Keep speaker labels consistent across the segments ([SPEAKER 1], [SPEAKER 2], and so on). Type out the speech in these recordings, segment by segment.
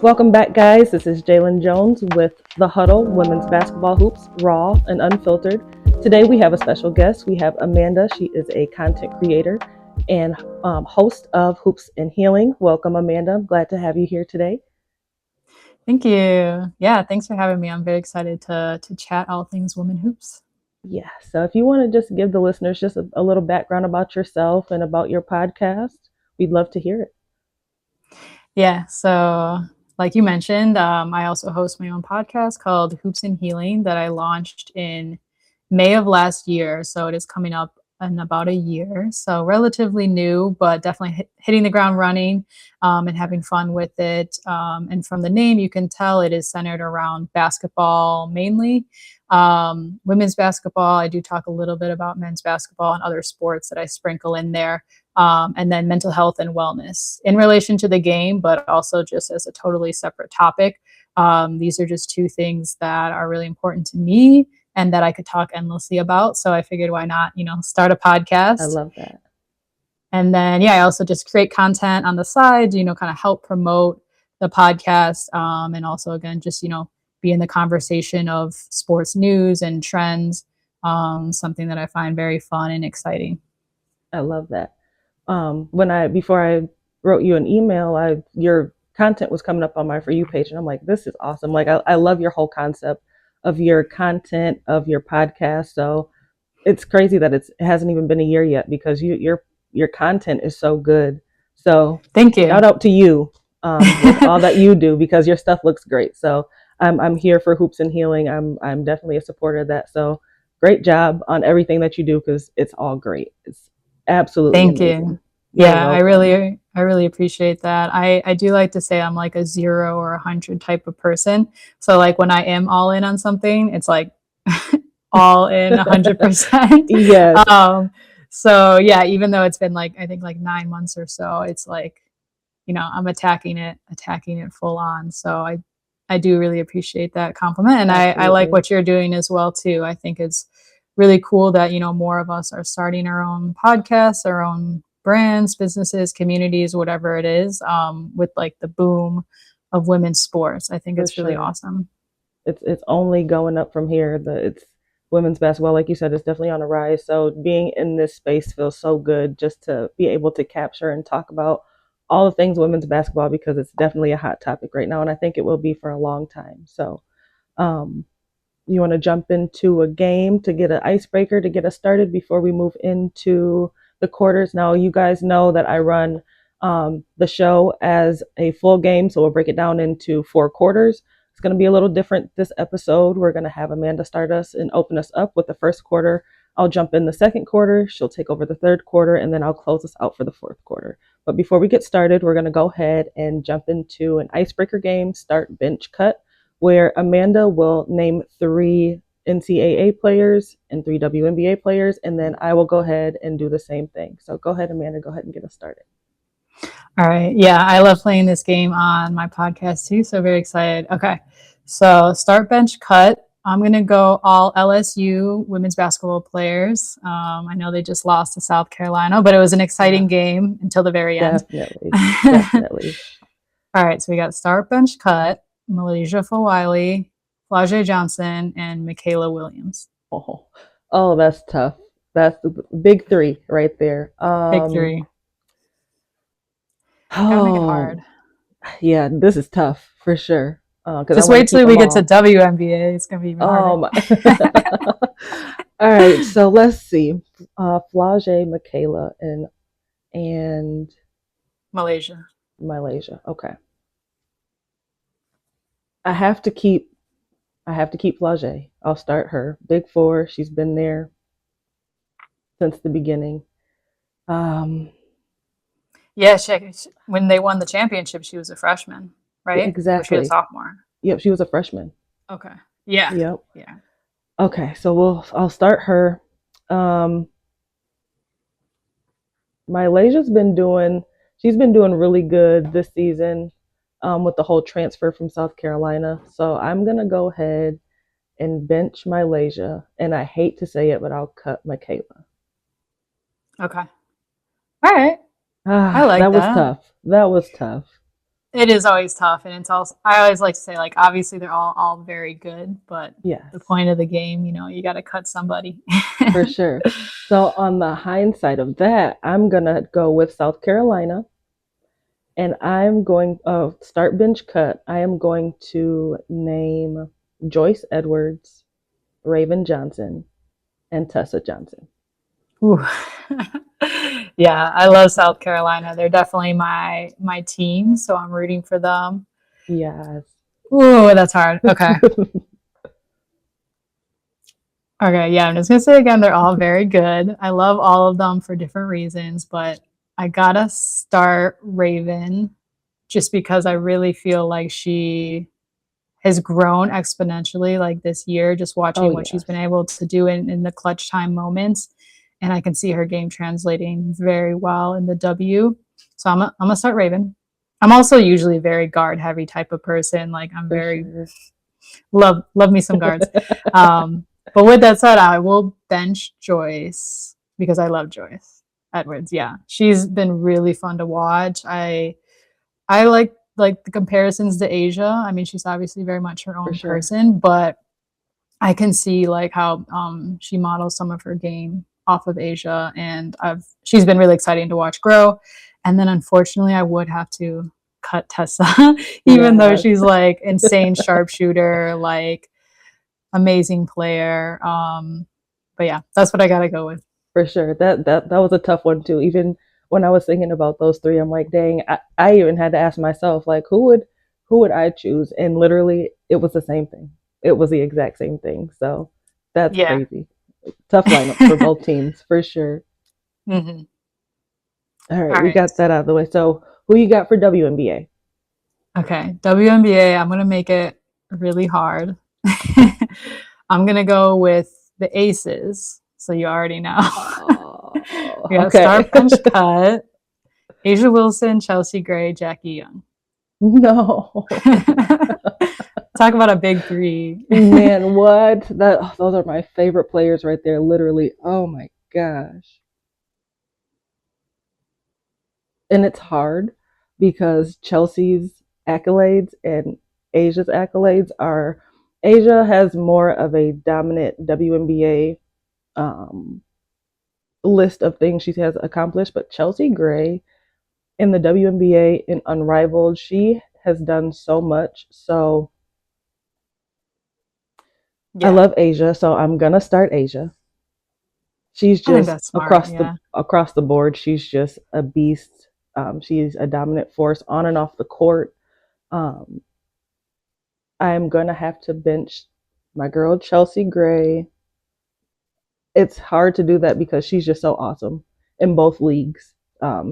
[SPEAKER 1] Welcome back, guys. This is Jalen Jones with the Huddle, Women's Basketball Hoops, Raw and Unfiltered. Today we have a special guest. We have Amanda. She is a content creator and host of Hoops and Healing. Welcome, Amanda. I'm glad to have you here today.
[SPEAKER 2] Thank you. Yeah, thanks for having me. I'm very excited to chat all things women hoops.
[SPEAKER 1] Yeah, so if you want to just give the listeners just a little background about yourself and about your podcast, we'd love to hear it.
[SPEAKER 2] Yeah, so like you mentioned, I also host my own podcast called Hoops and Healing that I launched in May of last year. So it is coming up in about a year. So relatively new, but definitely hitting the ground running and having fun with it. And from the name, you can tell it is centered around basketball mainly. Women's basketball, I do talk a little bit about men's basketball and other sports that I sprinkle in there. And then mental health and wellness in relation to the game, but also just as a totally separate topic. These are just two things that are really important to me and that I could talk endlessly about. So I figured, why not, start a
[SPEAKER 1] I
[SPEAKER 2] podcast.
[SPEAKER 1] love that.
[SPEAKER 2] And then, yeah, I also just create content on the side, kind of help promote the podcast. And also, again, just, be in the conversation of sports news and trends, something that I find very fun and exciting.
[SPEAKER 1] I love that. Before I wrote you an email, your content was coming up on my For You page, and I'm like, this is awesome. Like, I love your whole concept of your content, of your podcast. So it's crazy that it hasn't even been a year yet because your content is so good. So
[SPEAKER 2] Thank you.
[SPEAKER 1] shout out to you with all that you do because your stuff looks great. So I'm here for Hoops and Healing. I'm definitely a supporter of that. So great job on everything that you do because it's all great. It's absolutely
[SPEAKER 2] Thank
[SPEAKER 1] amazing.
[SPEAKER 2] you.
[SPEAKER 1] You're
[SPEAKER 2] Yeah, I
[SPEAKER 1] welcome.
[SPEAKER 2] really appreciate that. I do like to say I'm like a 0 or 100 type of person. So like when I am all in on something, it's like all in 100%.
[SPEAKER 1] Yes,
[SPEAKER 2] So yeah, even though it's been like I think like 9 months or so, it's like I'm attacking it full on. So I do really appreciate that compliment, and I like
[SPEAKER 1] absolutely.
[SPEAKER 2] what you're doing as well too. I think it's really cool that more of us are starting our own podcasts, our own brands, businesses, communities, whatever it is, with like the boom of women's sports. I think
[SPEAKER 1] For
[SPEAKER 2] it's really
[SPEAKER 1] sure.
[SPEAKER 2] awesome.
[SPEAKER 1] It's only going up from here. It's women's basketball, like you said, is definitely on the rise. So being in this space feels so good just to be able to capture and talk about all the things women's basketball because it's definitely a hot topic right now, and I think it will be for a long time. So, um, you want to jump into a game to get an icebreaker to get us started before we move into the quarters? Now, you guys know that I run the show as a full game, so we'll break it down into 4 quarters. It's going to be a little different this episode. We're going to have Amanda start us and open us up with the first quarter. I'll jump in the second quarter. She'll take over the third quarter, and then I'll close us out for the fourth quarter. But before we get started, we're going to go ahead and jump into an icebreaker game, start bench cut, where Amanda will name 3 NCAA players and 3 WNBA players, and then I will go ahead and do the same thing. So go ahead, Amanda, go ahead and get us started.
[SPEAKER 2] All right. Yeah, I love playing this game on my podcast too. So very excited. Okay. So start bench cut. I'm going to go all LSU women's basketball players. I know they just lost to South Carolina, but it was an
[SPEAKER 1] Yeah,
[SPEAKER 2] exciting game until the very end.
[SPEAKER 1] definitely, definitely.
[SPEAKER 2] All right. So we got start bench cut, Malaysia Fawiley, Flau'jae Johnson, and Michaela Williams.
[SPEAKER 1] Oh, oh, that's tough. That's the big three right there.
[SPEAKER 2] Big three. Got to make it
[SPEAKER 1] Oh,
[SPEAKER 2] hard.
[SPEAKER 1] yeah, this is tough for sure. Because I
[SPEAKER 2] Just
[SPEAKER 1] want to
[SPEAKER 2] wait
[SPEAKER 1] keep
[SPEAKER 2] till we
[SPEAKER 1] them
[SPEAKER 2] get to
[SPEAKER 1] all.
[SPEAKER 2] WNBA. It's going to be even harder.
[SPEAKER 1] Oh my. All right, so let's see. Flage, Michaela, and
[SPEAKER 2] Malaysia.
[SPEAKER 1] Malaysia. Okay. I have to keep I have to keep Flage. I'll start her. Big four. She's been there since the beginning. Um,
[SPEAKER 2] Yeah, when they won the championship, she was a freshman, right? Or was she a
[SPEAKER 1] exactly.
[SPEAKER 2] sophomore?
[SPEAKER 1] Yep, she was a freshman.
[SPEAKER 2] Okay. Yeah.
[SPEAKER 1] Yep.
[SPEAKER 2] Yeah.
[SPEAKER 1] Okay, so I'll start her. Um, Malaysia's been doing she's been doing really good this season with the whole transfer from South Carolina. So I'm gonna go ahead and bench Malaysia, and I hate to say it, but I'll cut Michaela.
[SPEAKER 2] Okay. All right. I
[SPEAKER 1] Ah,
[SPEAKER 2] like
[SPEAKER 1] that was
[SPEAKER 2] that.
[SPEAKER 1] tough. That was tough.
[SPEAKER 2] it is always tough, and it's also I always like to say like obviously they're all very good, but the
[SPEAKER 1] Yes,
[SPEAKER 2] point of the game, you got to cut somebody.
[SPEAKER 1] for sure. So on the hindsight of that, I'm gonna go with South Carolina, and I'm going start bench cut. I am going to name Joyce Edwards, Raven Johnson, and Tessa Johnson.
[SPEAKER 2] Ooh. Yeah, I love South Carolina. They're definitely my team, so I'm rooting for them.
[SPEAKER 1] Yes.
[SPEAKER 2] Ooh, that's hard. Okay. Okay, yeah, I'm just gonna say again, they're all very good. I love all of them for different reasons, but I gotta start Raven just because I really feel like she has grown exponentially like this year, just
[SPEAKER 1] Oh,
[SPEAKER 2] watching what she's been
[SPEAKER 1] yes,
[SPEAKER 2] able to do in the clutch time moments. And I can see her game translating very well in the W. So I'm gonna start Raven. I'm also usually a very guard heavy type of person. Like I'm
[SPEAKER 1] for
[SPEAKER 2] very
[SPEAKER 1] sure.
[SPEAKER 2] love me some guards. But with that said, I will bench Joyce because I love Joyce Edwards. Yeah, she's been really fun to watch. I like the comparisons to Asia. I mean, she's obviously very much her
[SPEAKER 1] For
[SPEAKER 2] own
[SPEAKER 1] sure.
[SPEAKER 2] person, but I can see like how she models some of her game off of Asia, and I've she's been really exciting to watch grow. And then unfortunately, I would have to cut Tessa, even though
[SPEAKER 1] Yes,
[SPEAKER 2] she's like insane sharpshooter, like amazing player. But yeah, that's what I gotta go with.
[SPEAKER 1] for sure. That was a tough one too. Even when I was thinking about those three, I'm like, dang, I even had to ask myself, like, who would I choose? And literally it was the same thing. It was the exact same thing. So that's
[SPEAKER 2] Yeah.
[SPEAKER 1] crazy. Tough lineups for both teams, for sure.
[SPEAKER 2] Hmm.
[SPEAKER 1] All right,
[SPEAKER 2] All
[SPEAKER 1] we
[SPEAKER 2] right.
[SPEAKER 1] got that out of the way. So who you got for WNBA?
[SPEAKER 2] Okay. WNBA, I'm gonna make it really hard. I'm gonna go with the Aces. So you already know.
[SPEAKER 1] Oh,
[SPEAKER 2] We got
[SPEAKER 1] okay.
[SPEAKER 2] Star Bench Cut, Asia Wilson, Chelsea Gray, Jackie Young.
[SPEAKER 1] No.
[SPEAKER 2] Talk about a big three.
[SPEAKER 1] Man, what? Those are my favorite players right there, literally. Oh my gosh. And it's hard because Chelsea's accolades and Asia's accolades are Asia has more of a dominant WNBA um, list of things she has accomplished, but Chelsea Gray in the WNBA in Unrivaled, she has done so much. So I
[SPEAKER 2] Yeah,
[SPEAKER 1] love Asia, so I'm gonna start Asia. She's
[SPEAKER 2] I think
[SPEAKER 1] just
[SPEAKER 2] that's smart. Yeah.
[SPEAKER 1] across the board. She's just a beast. She's a dominant force on and off the court. Um, I'm gonna have to bench my girl Chelsea Gray. It's hard to do that because she's just so awesome in both leagues.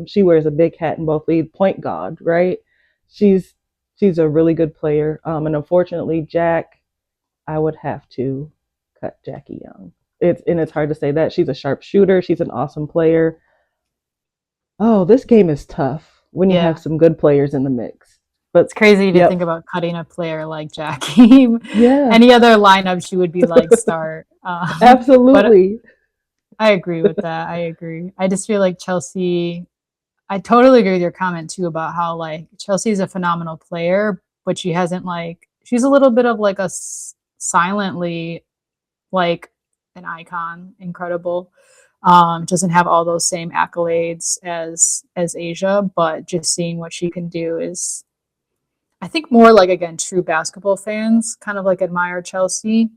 [SPEAKER 1] She wears a big hat in both leagues. Point guard, right? She's she's a really good player. And unfortunately, Jack, I would have to cut Jackie Young. It's hard to say that she's a sharp shooter. She's an awesome player. Oh, this game is tough when you have
[SPEAKER 2] Yeah.
[SPEAKER 1] some good players in the mix.
[SPEAKER 2] It's
[SPEAKER 1] But
[SPEAKER 2] crazy to think
[SPEAKER 1] yep,
[SPEAKER 2] about cutting a player like Jackie.
[SPEAKER 1] yeah,
[SPEAKER 2] Any other lineup, she would be like start. But
[SPEAKER 1] absolutely,
[SPEAKER 2] I agree with that. I agree. I just feel like Chelsea, I totally agree with your comment too about how like Chelsea's a phenomenal player, but she hasn't like, she's a little bit of like a silently like an icon, incredible. Doesn't have all those same accolades as Asia, but just seeing what she can do is I think more like again true basketball fans kind of like admire Chelsea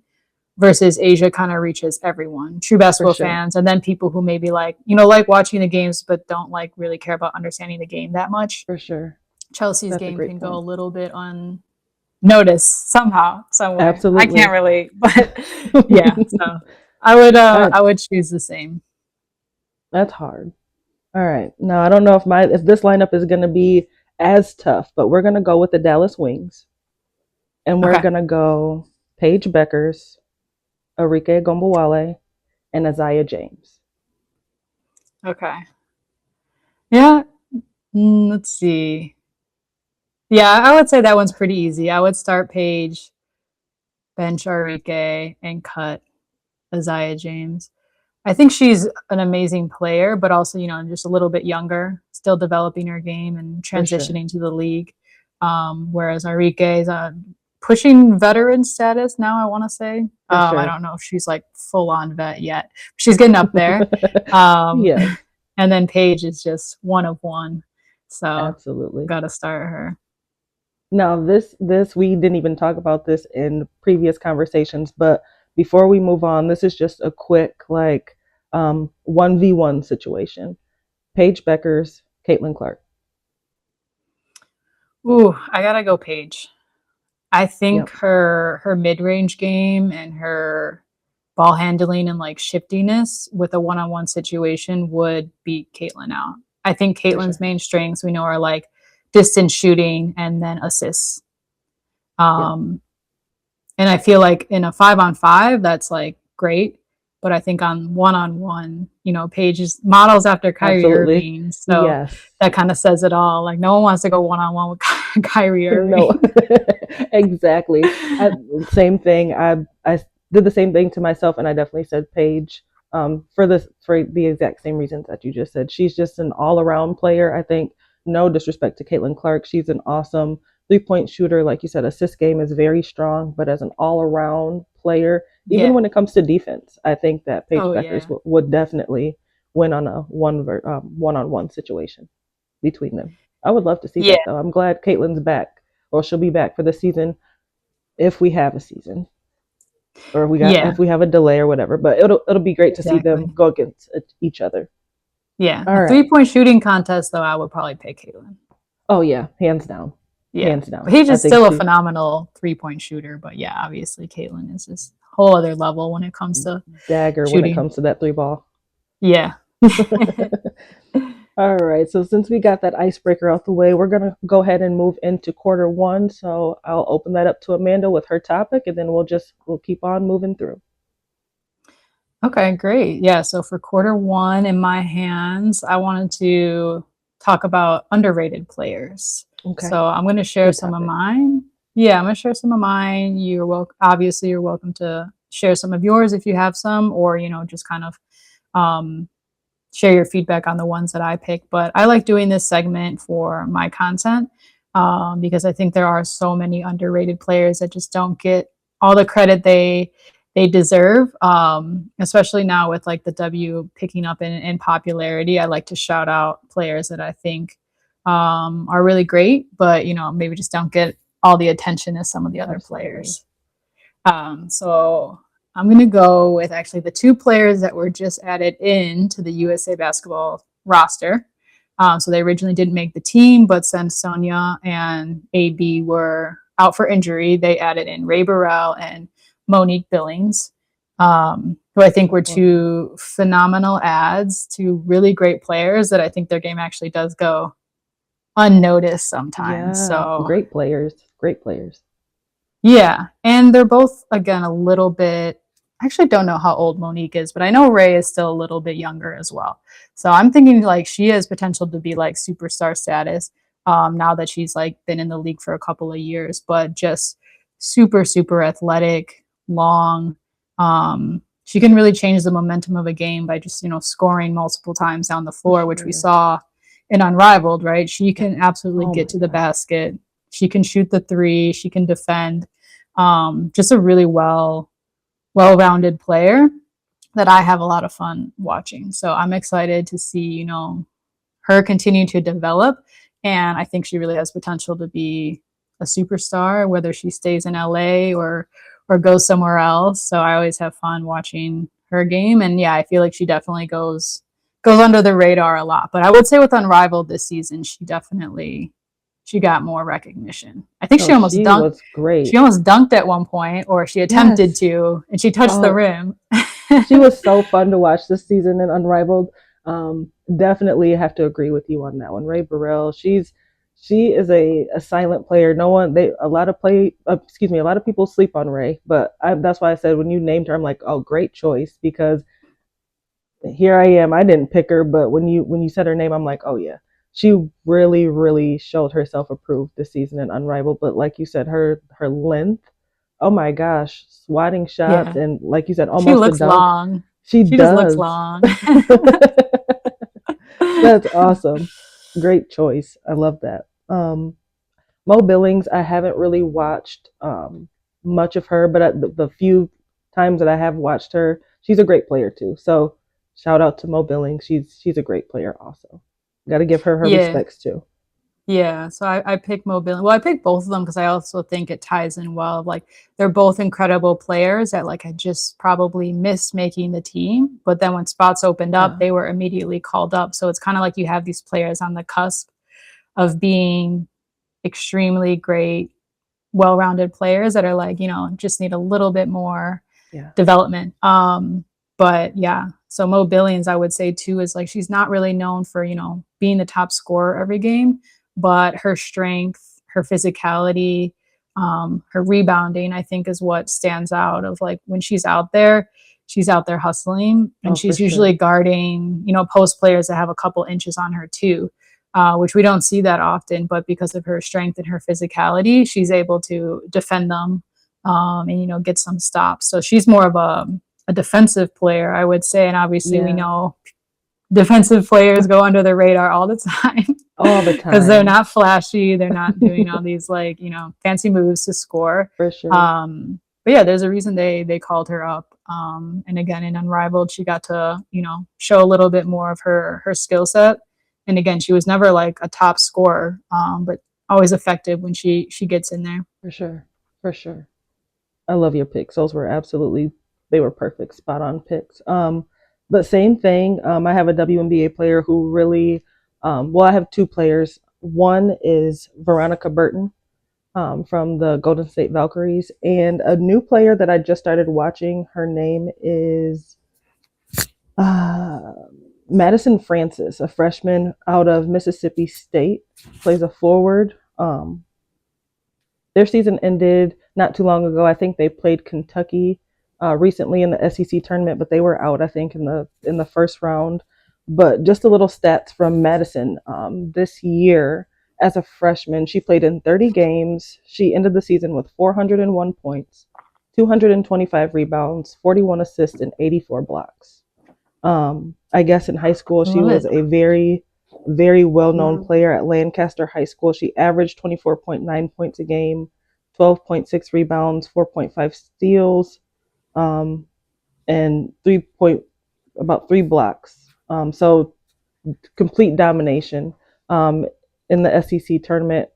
[SPEAKER 2] versus Asia kind of reaches everyone, true
[SPEAKER 1] for
[SPEAKER 2] basketball
[SPEAKER 1] sure,
[SPEAKER 2] fans, and then people who maybe like like watching the games but don't like really care about understanding the game that much.
[SPEAKER 1] for sure.
[SPEAKER 2] Chelsea's
[SPEAKER 1] That's a
[SPEAKER 2] game
[SPEAKER 1] great
[SPEAKER 2] can go a
[SPEAKER 1] point.
[SPEAKER 2] little bit unnoticed somehow, some way. I can't
[SPEAKER 1] Absolutely.
[SPEAKER 2] relate, but yeah.
[SPEAKER 1] All
[SPEAKER 2] So
[SPEAKER 1] right,
[SPEAKER 2] I would choose the same.
[SPEAKER 1] that's hard. All right. Now I don't know if this lineup is going to be as tough, but we're going to go with the Dallas Wings, and we're
[SPEAKER 2] Okay.
[SPEAKER 1] going to go Paige Beckers, Arike Gombawale, and Isaiah James.
[SPEAKER 2] Okay. Yeah. Let's see. Yeah, I would say that one's pretty easy. I would start Paige, bench Enrique, and cut Isaiah James. I think she's an amazing player, but also, just a little bit younger, still developing her game and
[SPEAKER 1] For sure.
[SPEAKER 2] transitioning to the league. Whereas Enrique is pushing veteran status now, I want to say.
[SPEAKER 1] For
[SPEAKER 2] I
[SPEAKER 1] sure.
[SPEAKER 2] don't know if she's like full on vet yet. She's getting up there. Um,
[SPEAKER 1] Yes,
[SPEAKER 2] and then Paige is just one of one. So
[SPEAKER 1] absolutely.
[SPEAKER 2] got to start her.
[SPEAKER 1] Now, this we didn't even talk about this in previous conversations, but before we move on, this is just a quick like 1v1 situation. Paige Beckers, Caitlin Clark.
[SPEAKER 2] Ooh, I gotta go Paige. I think
[SPEAKER 1] Yep,
[SPEAKER 2] her mid range game and her ball handling and like shiftiness with a one on one situation would beat Caitlin out. I think
[SPEAKER 1] for
[SPEAKER 2] Caitlin's
[SPEAKER 1] sure.
[SPEAKER 2] main strengths we know are like distance shooting and then assists.
[SPEAKER 1] Yep,
[SPEAKER 2] Um, and I feel like in a 5 on 5, that's like great. But I think on one, Paige is models after Kyrie
[SPEAKER 1] absolutely.
[SPEAKER 2] Irving. So
[SPEAKER 1] Yes.
[SPEAKER 2] that kind of says it all. Like no one wants to go one on one with Kyrie
[SPEAKER 1] No,
[SPEAKER 2] Irving.
[SPEAKER 1] exactly. Same thing. I did the same thing to myself, and I definitely said Paige for the exact same reasons that you just said. She's just an all around player. I think no disrespect to Caitlin Clark, she's an awesome 3 point shooter. Like you said, assist game is very strong, but as an all around player, even
[SPEAKER 2] Yeah.
[SPEAKER 1] when it comes to defense, I think that Paige
[SPEAKER 2] Oh
[SPEAKER 1] Beckers
[SPEAKER 2] yeah.
[SPEAKER 1] would definitely win on a one on one situation between them. I would love to see
[SPEAKER 2] Yeah.
[SPEAKER 1] that though. I'm glad Caitlin's back, or she'll be back for the season if we have a season, or
[SPEAKER 2] Yeah.
[SPEAKER 1] if we have a delay or whatever. But it'll be great to see them
[SPEAKER 2] Exactly.
[SPEAKER 1] go against each other.
[SPEAKER 2] Yeah.
[SPEAKER 1] All
[SPEAKER 2] A
[SPEAKER 1] right.
[SPEAKER 2] 3 point shooting contest though, I would probably pick Caitlin.
[SPEAKER 1] Oh yeah, hands down,
[SPEAKER 2] Yeah.
[SPEAKER 1] hands down.
[SPEAKER 2] Paige
[SPEAKER 1] I
[SPEAKER 2] is
[SPEAKER 1] think
[SPEAKER 2] still a
[SPEAKER 1] she
[SPEAKER 2] phenomenal 3 point shooter, but yeah, obviously Caitlin is just a whole other level when it comes to
[SPEAKER 1] dagger when it
[SPEAKER 2] shooting.
[SPEAKER 1] comes to that three ball.
[SPEAKER 2] Yeah.
[SPEAKER 1] All right. So since we got that icebreaker out the way, we're gonna go ahead and move into quarter one. So I'll open that up to Amanda with her topic, and then we'll keep on moving through.
[SPEAKER 2] Okay, great. Yeah, so for quarter one in my hands, I wanted to talk about underrated players.
[SPEAKER 1] Okay.
[SPEAKER 2] So I'm going to share
[SPEAKER 1] Good
[SPEAKER 2] some of
[SPEAKER 1] topic.
[SPEAKER 2] mine. Yeah, I'm going to share some of mine. You're welcome. Obviously, you're welcome to share some of yours if you have some, or just kind of um, share your feedback on the ones that I pick. But I like doing this segment for my content because I think there are so many underrated players that just don't get all the credit they deserve. Especially now with like the W picking up in popularity, I like to shout out players that I think are really great, but maybe just don't get all the attention as some of the other
[SPEAKER 1] Absolutely.
[SPEAKER 2] players. So I'm going to go with actually the two players that were just added in to the USA basketball roster. So they originally didn't make the team, but since Sonia and AB were out for injury, they added in Ray Burrell and Monique Billings, who I think were
[SPEAKER 1] Wow.
[SPEAKER 2] two phenomenal ads, two really great players that I think their game actually does go unnoticed sometimes.
[SPEAKER 1] Yeah,
[SPEAKER 2] So
[SPEAKER 1] great players. Great players.
[SPEAKER 2] yeah, and they're both again a little bit. I actually don't know how old Monique is, but I know Ray is still a little bit younger as well. So I'm thinking like she has potential to be like superstar status now that she's like been in the league for a couple of years, but just super athletic, long. She can really change the momentum of a game by just scoring multiple times down the
[SPEAKER 1] For
[SPEAKER 2] floor, which we
[SPEAKER 1] sure.
[SPEAKER 2] saw in Unrivaled. Right, she
[SPEAKER 1] Yep.
[SPEAKER 2] can absolutely
[SPEAKER 1] Oh
[SPEAKER 2] get
[SPEAKER 1] my
[SPEAKER 2] to the
[SPEAKER 1] gosh.
[SPEAKER 2] basket. She can shoot the three. She can defend. Just a really well-rounded player that I have a lot of fun watching. So I'm excited to see her continue to develop, and I think she really has potential to be a superstar, whether she stays in LA or goes somewhere else. So I always have fun watching her game, and yeah, I feel like she definitely goes under the radar a lot. But I would say with Unrivaled this season, she got more recognition. I think
[SPEAKER 1] Oh, she was
[SPEAKER 2] she
[SPEAKER 1] great.
[SPEAKER 2] almost dunked at one point, or she attempted
[SPEAKER 1] Yes.
[SPEAKER 2] to, and she touched the
[SPEAKER 1] Oh,
[SPEAKER 2] rim.
[SPEAKER 1] she was so fun to watch this season in Unrivaled. Definitely have to agree with you on that one. Ray Burrell, she is a silent player. No one they a lot of play excuse me, a lot of people sleep on Ray, but that's why I said when you named her, I'm like, oh, great choice because here I am. I didn't pick her, but when you said her name, I'm like, oh yeah, she really showed herself approved this season in Unrivaled. But like you said, her length, oh my gosh, swatting shots
[SPEAKER 2] Yeah,
[SPEAKER 1] and like you said,
[SPEAKER 2] she
[SPEAKER 1] almost a
[SPEAKER 2] looks
[SPEAKER 1] dunk.
[SPEAKER 2] long.
[SPEAKER 1] She
[SPEAKER 2] She just looks
[SPEAKER 1] does.
[SPEAKER 2] long.
[SPEAKER 1] That's awesome. Great choice. I love that. Mo Billings, I haven't really watched much of her, but the few times that I have watched her, she's a great player too. So shout out to Mo Billings. She's a great player also. Got to give her
[SPEAKER 2] Yeah.
[SPEAKER 1] respects too.
[SPEAKER 2] Yeah, so I picked mobility. Well, I picked both of them because I also think it ties in well. Like they're both incredible players that like I just probably missed making the team, but then when spots opened up,
[SPEAKER 1] Yeah,
[SPEAKER 2] they were immediately called up. So it's kind of like you have these players on the cusp of being extremely great, well-rounded players that are like, just need a little bit more
[SPEAKER 1] yeah.
[SPEAKER 2] development. But yeah, so Mo Billions, I would say too, is like she's not really known for, being the top scorer every game, but her strength, her physicality, her rebounding, I think is what stands out of like when she's out there hustling and
[SPEAKER 1] Oh, for
[SPEAKER 2] she's usually
[SPEAKER 1] sure,
[SPEAKER 2] guarding, post players that have a couple inches on her too. Which we don't see that often, but because of her strength and her physicality, she's able to defend them and get some stops. So she's more of a defensive player, I would say. And obviously, we
[SPEAKER 1] yeah,
[SPEAKER 2] know defensive players go under the radar all the time
[SPEAKER 1] all the
[SPEAKER 2] because they're
[SPEAKER 1] time,
[SPEAKER 2] not flashy. They're not doing all these like fancy moves to score.
[SPEAKER 1] for sure,
[SPEAKER 2] But yeah, there's a reason they called her up. And again, in Unrivaled, she got to show a little bit more of her skill set. And again, she was never like a top scorer, but always effective when she gets in there.
[SPEAKER 1] for sure, for sure. I love your picks. Those were absolutely they were perfect, spot on picks. But same thing. I have a WNBA player who really, well, I have two players. One is Veronica Burton from the Golden State Valkyries, and a new player that I just started watching. Her name is uh, Madison Francis, a freshman out of Mississippi State, plays a forward. Their season ended not too long ago. I think they played Kentucky recently in the SEC tournament, but they were out, I think, in the first round. But just a little stats from Madison this year. As a freshman, she played in 30 games. She ended the season with 401 points, 225 rebounds, 41 assists, and 84 blocks. I guess in high school, she
[SPEAKER 2] Love
[SPEAKER 1] was
[SPEAKER 2] it.
[SPEAKER 1] a very, very well known player at Lancaster High School. She averaged 24.9 points a game, 12.6 rebounds, 4.5 steals, um, and about 3 blocks. So complete domination in the SEC tournament.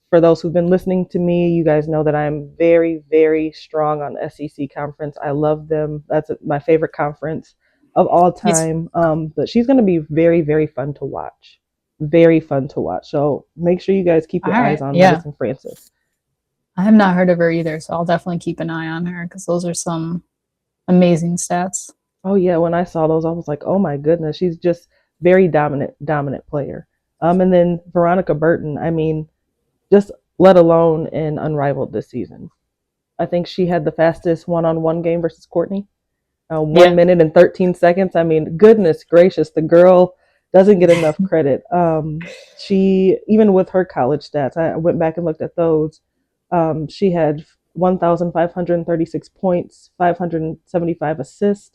[SPEAKER 1] For those who've been listening to me, you guys know that I'm very, very strong on SEC conference. I love them. That's my favorite conference of all
[SPEAKER 2] Yes.
[SPEAKER 1] time. But she's going to be very, very fun to watch. Very fun to watch. So make sure you guys keep
[SPEAKER 2] All
[SPEAKER 1] your eyes
[SPEAKER 2] right.
[SPEAKER 1] on
[SPEAKER 2] Yeah.
[SPEAKER 1] Madison Francis.
[SPEAKER 2] I have not heard of her either, so I'll definitely keep an eye on her because those are some amazing stats.
[SPEAKER 1] Oh yeah, when I saw those, I was like, oh my goodness, she's just very dominant player. And then Veronica Burton. I mean, just let alone in Unrivaled this season. I think she had the fastest one-on-one game versus Courtney. One
[SPEAKER 2] Yeah.
[SPEAKER 1] minute and 13 seconds. I mean, goodness gracious, the girl doesn't get enough credit. She, even with her college stats, I went back and looked at those. She had 1,536 points, 575 assists,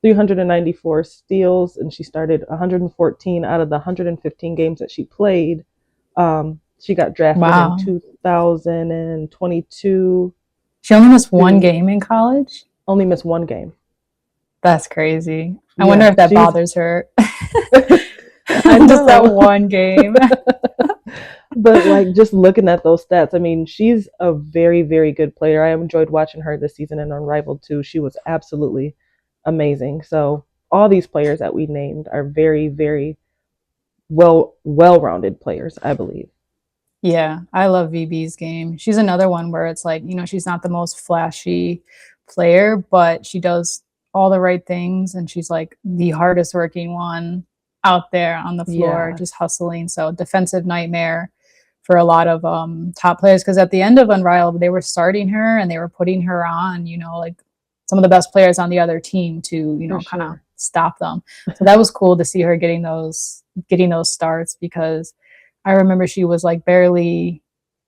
[SPEAKER 1] 394 steals, and she started 114 out of the 115 games that she played. She got drafted in
[SPEAKER 2] Wow.
[SPEAKER 1] 2022
[SPEAKER 2] She only missed one
[SPEAKER 1] to
[SPEAKER 2] game in college?
[SPEAKER 1] only miss one game.
[SPEAKER 2] That's crazy. I wonder
[SPEAKER 1] Yeah,
[SPEAKER 2] if that
[SPEAKER 1] she's.
[SPEAKER 2] bothers her.
[SPEAKER 1] I
[SPEAKER 2] Just that
[SPEAKER 1] know.
[SPEAKER 2] one game.
[SPEAKER 1] But like just looking at those stats, I mean, she's a very, very good player. I enjoyed watching her this season in Unrivaled too. She was absolutely amazing. So all these players that we named are very, very well rounded players, I believe.
[SPEAKER 2] Yeah, I love VB's game. She's another one where it's like, she's not the most flashy player, but she does all the right things and she's like the hardest working one out there on the floor,
[SPEAKER 1] Yeah,
[SPEAKER 2] just hustling. So defensive nightmare for a lot of top players because at the end of Unrivaled, they were starting her and they were putting her on, like some of the best players on the other team to,
[SPEAKER 1] for
[SPEAKER 2] kind of
[SPEAKER 1] sure.
[SPEAKER 2] stop them. So that was cool to see her getting those starts because I remember she was like barely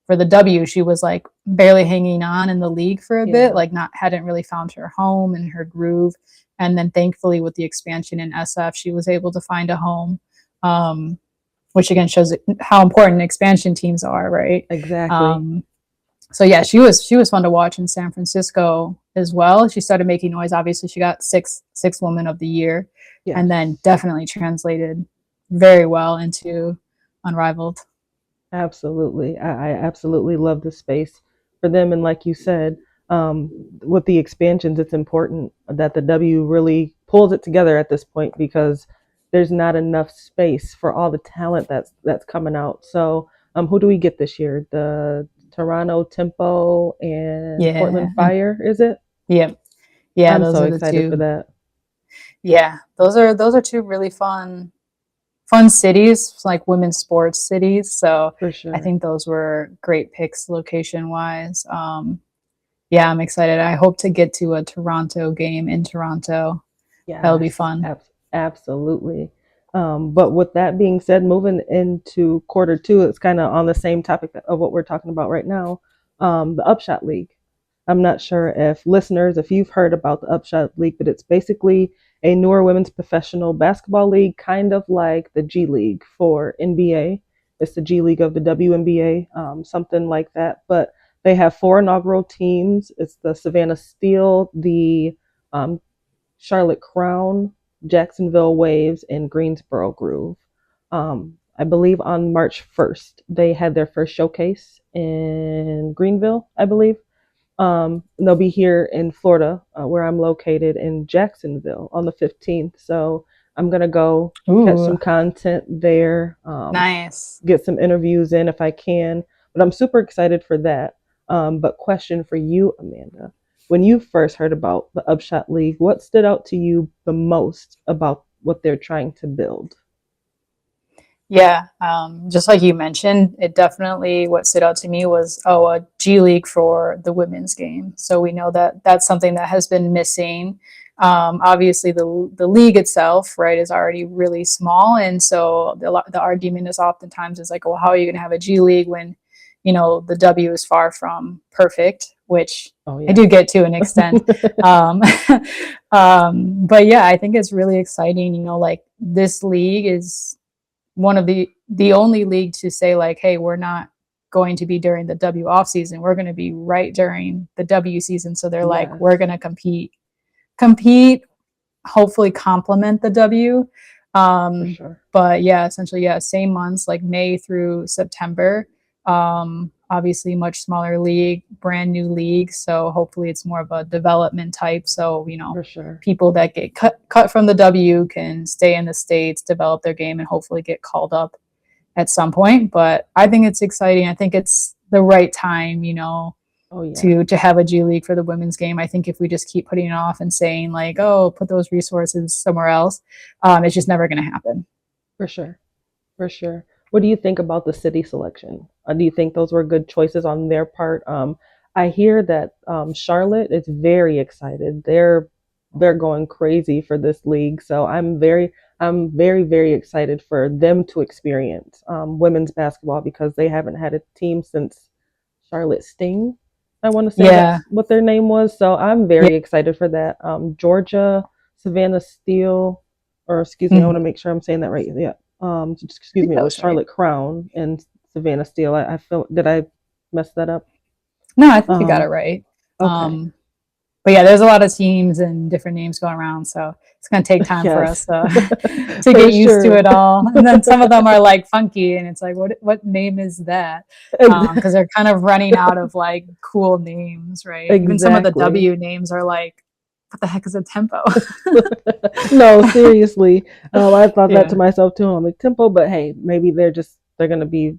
[SPEAKER 2] for the W, she was like barely hanging on in the league for a bit,
[SPEAKER 1] Yeah,
[SPEAKER 2] like not hadn't really found her home and her groove. And then thankfully with the expansion in SF, she was able to find a home. Um, which again shows how important expansion teams are, right?
[SPEAKER 1] Exactly.
[SPEAKER 2] Um, so yeah, she was fun to watch in San Francisco as well. She started making noise. Obviously, she got six woman of the year, and then
[SPEAKER 1] Yes.
[SPEAKER 2] definitely translated very well into Unrivaled.
[SPEAKER 1] Absolutely. I absolutely love the space for them. And like you said, with the expansions, it's important that the W really pulls it together at this point because there's not enough space for all the talent that's coming out. So, who do we get this year? The Toronto Tempo and
[SPEAKER 2] Yeah,
[SPEAKER 1] Portland
[SPEAKER 2] and
[SPEAKER 1] Fire, is it?
[SPEAKER 2] yeah, yeah,
[SPEAKER 1] I'm
[SPEAKER 2] those
[SPEAKER 1] so
[SPEAKER 2] are the
[SPEAKER 1] excited for
[SPEAKER 2] two.
[SPEAKER 1] that.
[SPEAKER 2] Yeah, those are two really fun cities, like women's sports cities. So
[SPEAKER 1] For
[SPEAKER 2] I
[SPEAKER 1] sure.
[SPEAKER 2] think those were great picks location wise. Yeah, I'm excited. I hope to get to a Toronto game in Toronto. That'll be
[SPEAKER 1] Yes,
[SPEAKER 2] fun.
[SPEAKER 1] absolutely. But with that being said, moving into quarter two, it's kind of on the same topic of what we're talking about right now, the Upshot League. I'm not sure if listeners, if you've heard about the Upshot League, but it's basically a newer women's professional basketball league, kind of like the G League for NBA. It's the G League of the WNBA, something like that. But they have four inaugural teams. It's the Savannah Steel, the um, Charlotte Crown, Jacksonville Waves, and Greensboro Groove. I believe on March 1st, they had their first showcase in Greenville, I believe. They'll be here in Florida, where I'm located in Jacksonville on the 15th. So I'm going to go catch
[SPEAKER 2] Ooh,
[SPEAKER 1] some content there,
[SPEAKER 2] nice.
[SPEAKER 1] get some interviews in if I can. But I'm super excited for that. But question for you, Amanda. When you first heard about the Upshot League, what stood out to you the most about what they're trying to build?
[SPEAKER 2] Yeah, just like you mentioned, it definitely what stood out to me was a G League for the women's game. So we know that that's something that has been missing. Obviously, the league itself, right, is already really small, and so the argument is oftentimes is like, well, how are you going to have a G League when the W is far from perfect, which
[SPEAKER 1] Oh,
[SPEAKER 2] I do
[SPEAKER 1] yes.
[SPEAKER 2] get to an extent. Um, but yeah, I think it's really exciting. Like this league is one of the only league to say like, hey, we're not going to be during the W off season. We're going to be right during the W season. So they're like, we're
[SPEAKER 1] Yes,
[SPEAKER 2] going to compete, hopefully complement the W.
[SPEAKER 1] for
[SPEAKER 2] Um,
[SPEAKER 1] sure.
[SPEAKER 2] but yeah, essentially, yeah, same months like May through September. Obviously, much smaller league, brand new league. So hopefully, it's more of a development type. So
[SPEAKER 1] For sure.
[SPEAKER 2] people that get cut from the W can stay in the states, develop their game, and hopefully get called up at some point. But I think it's exciting. I think it's the right time,
[SPEAKER 1] Oh, yeah,
[SPEAKER 2] to have a G League for the women's game. I think if we just keep putting it off and saying like, oh, put those resources somewhere else, it's just never going to happen.
[SPEAKER 1] for sure. For sure. What do you think about the city selection? Do you think those were good choices on their part? I hear that Charlotte is very excited. They're going crazy for this league. So I'm very excited for them to experience women's basketball because they haven't had a team since Charlotte Sting. I want to say
[SPEAKER 2] Yeah,
[SPEAKER 1] that's what their name was. So I'm
[SPEAKER 2] yeah,
[SPEAKER 1] very excited for that. Georgia, Savannah Steel, or excuse me, I want to
[SPEAKER 2] mm-hmm.
[SPEAKER 1] make sure I'm saying that right. Yeah.
[SPEAKER 2] I
[SPEAKER 1] Excuse
[SPEAKER 2] think
[SPEAKER 1] me, it
[SPEAKER 2] that
[SPEAKER 1] was
[SPEAKER 2] was right.
[SPEAKER 1] Charlotte Crown and Savannah Steel. I feel did I mess that up?
[SPEAKER 2] No, I think you got it
[SPEAKER 1] Um,
[SPEAKER 2] right.
[SPEAKER 1] okay.
[SPEAKER 2] Um, but yeah, there's a lot of teams and different names going around, so it's going to take time for us
[SPEAKER 1] Yes,
[SPEAKER 2] to
[SPEAKER 1] for
[SPEAKER 2] get used to
[SPEAKER 1] sure.
[SPEAKER 2] it all. And then some of them are like funky, and it's like, what name is that? Because they're kind of running out of like cool names, right? Even some of the
[SPEAKER 1] Exactly.
[SPEAKER 2] W names are like, what the heck is a tempo?
[SPEAKER 1] No, seriously. I thought that to
[SPEAKER 2] Yeah,
[SPEAKER 1] myself too. I'm like tempo, but hey, maybe they're gonna be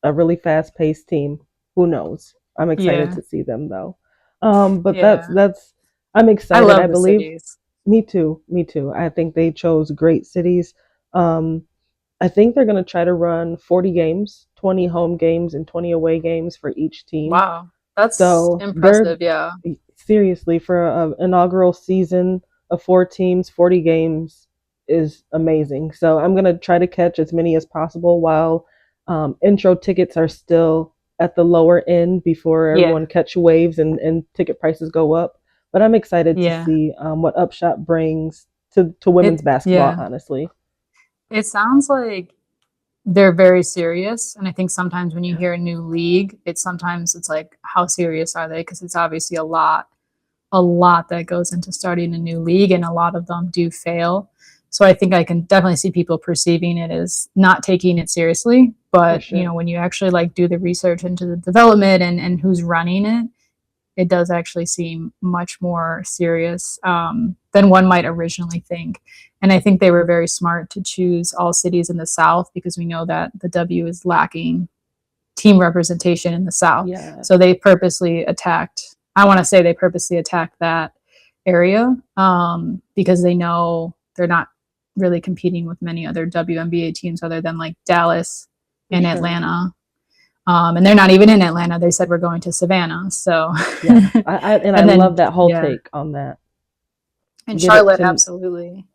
[SPEAKER 1] a really fast paced team. Who knows? I'm excited
[SPEAKER 2] yeah,
[SPEAKER 1] to see them though. But
[SPEAKER 2] yeah.
[SPEAKER 1] I'm
[SPEAKER 2] I
[SPEAKER 1] excited. I
[SPEAKER 2] love the
[SPEAKER 1] believe
[SPEAKER 2] cities.
[SPEAKER 1] me too. Me too. I think they chose great cities. Um, I think they're going to try to run 40 games, 20 home games and 20 away games for each team.
[SPEAKER 2] Wow, that's
[SPEAKER 1] So they're
[SPEAKER 2] impressive. Yeah,
[SPEAKER 1] seriously for an inaugural season of four teams, 40 games is amazing. So I'm gonna try to catch as many as possible while intro tickets are still at the lower end before
[SPEAKER 2] yeah,
[SPEAKER 1] everyone catch waves and ticket prices go up. But I'm excited to
[SPEAKER 2] yeah.
[SPEAKER 1] see what Upshot brings to women's basketball.
[SPEAKER 2] Yeah.
[SPEAKER 1] Honestly,
[SPEAKER 2] It sounds like they're very serious. And I think sometimes when you hear a new league, it's like, how serious are they? Because it's obviously a lot that goes into starting a new league, and a lot of them do fail. So I think I can definitely see people perceiving it as not taking it seriously.
[SPEAKER 1] For
[SPEAKER 2] But
[SPEAKER 1] sure.
[SPEAKER 2] when you actually like do the research into the development and who's running it, it does actually seem much more serious than one might originally think. And I think they were very smart to choose all cities in the South, because we know that the W is lacking team representation in the South.
[SPEAKER 1] Yeah,
[SPEAKER 2] So they purposely attacked, I want to say they purposely attacked that area because they know they're not really competing with many other WNBA teams other than like Dallas
[SPEAKER 1] for
[SPEAKER 2] and
[SPEAKER 1] sure.
[SPEAKER 2] Atlanta. And they're not even in Atlanta. They said we're going to Savannah. So,
[SPEAKER 1] Yeah. I
[SPEAKER 2] and then,
[SPEAKER 1] love that whole
[SPEAKER 2] yeah.
[SPEAKER 1] take on that.
[SPEAKER 2] And
[SPEAKER 1] Get it
[SPEAKER 2] Charlotte,
[SPEAKER 1] to
[SPEAKER 2] absolutely.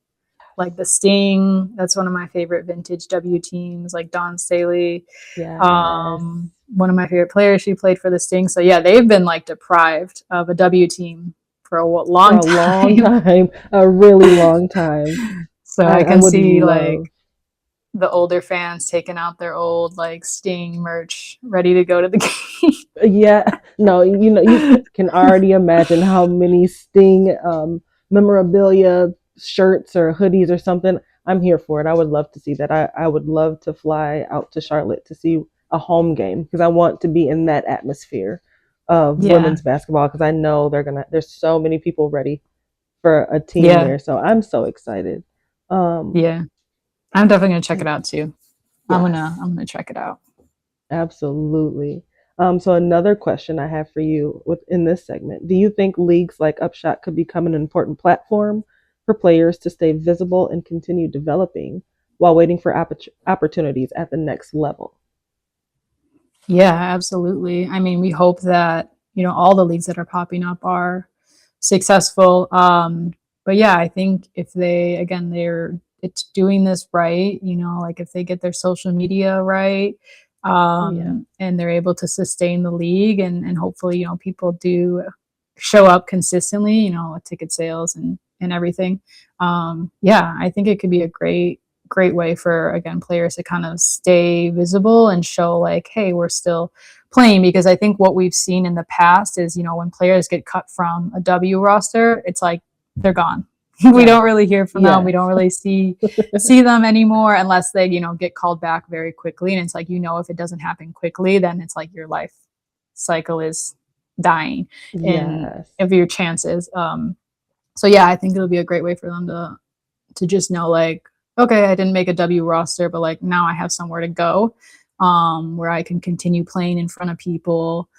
[SPEAKER 2] Like the Sting, that's one of my favorite vintage W teams, like Dawn Staley.
[SPEAKER 1] yes.
[SPEAKER 2] One of my favorite players, she played for the Sting. So yeah, they've been like deprived of a W team for a
[SPEAKER 1] For
[SPEAKER 2] long
[SPEAKER 1] a long
[SPEAKER 2] time.
[SPEAKER 1] time, a really long time.
[SPEAKER 2] So I
[SPEAKER 1] I
[SPEAKER 2] can
[SPEAKER 1] would
[SPEAKER 2] see
[SPEAKER 1] love.
[SPEAKER 2] like the older fans taking out their old like Sting merch, ready to go to the
[SPEAKER 1] Yeah, no, you can already imagine how many Sting memorabilia shirts or hoodies or something. I'm here for it. I would love to see that. I would love to fly out to Charlotte to see a home game because I want to be in that atmosphere of
[SPEAKER 2] game. Yeah,
[SPEAKER 1] women's basketball because I know there's so many people ready for a team
[SPEAKER 2] yeah,
[SPEAKER 1] there. So I'm so excited. Um,
[SPEAKER 2] yeah. I'm definitely gonna check it out too.
[SPEAKER 1] yes.
[SPEAKER 2] I'm gonna check it out.
[SPEAKER 1] Absolutely. So another question I have for you within this segment: do you think leagues like Upshot could become an important platform for players to stay visible and continue developing while waiting for opportunities at the next level?
[SPEAKER 2] Yeah, absolutely. I mean, we hope that, all the leagues that are popping up are successful. But yeah, I think if they, again, it's doing this right, like if they get their social media right,
[SPEAKER 1] Yeah,
[SPEAKER 2] and they're able to sustain the league, and hopefully, people do show up consistently, with ticket sales and everything. Yeah, I think it could be a great way for, again, players to kind of stay visible and show like, hey, we're still playing. Because I think what we've seen in the past is, when players get cut from a W roster, it's like they're gone. We
[SPEAKER 1] yeah,
[SPEAKER 2] don't really hear from them. We
[SPEAKER 1] yes,
[SPEAKER 2] don't really see them anymore unless they, get called back very quickly. And it's like, if it doesn't happen quickly, then it's like your life cycle is dying in
[SPEAKER 1] yes,
[SPEAKER 2] of your chances. So yeah, I think it'll be a great way for them to just know like, okay, I didn't make a W roster, but like now I have somewhere to go, where I can continue playing in front of people,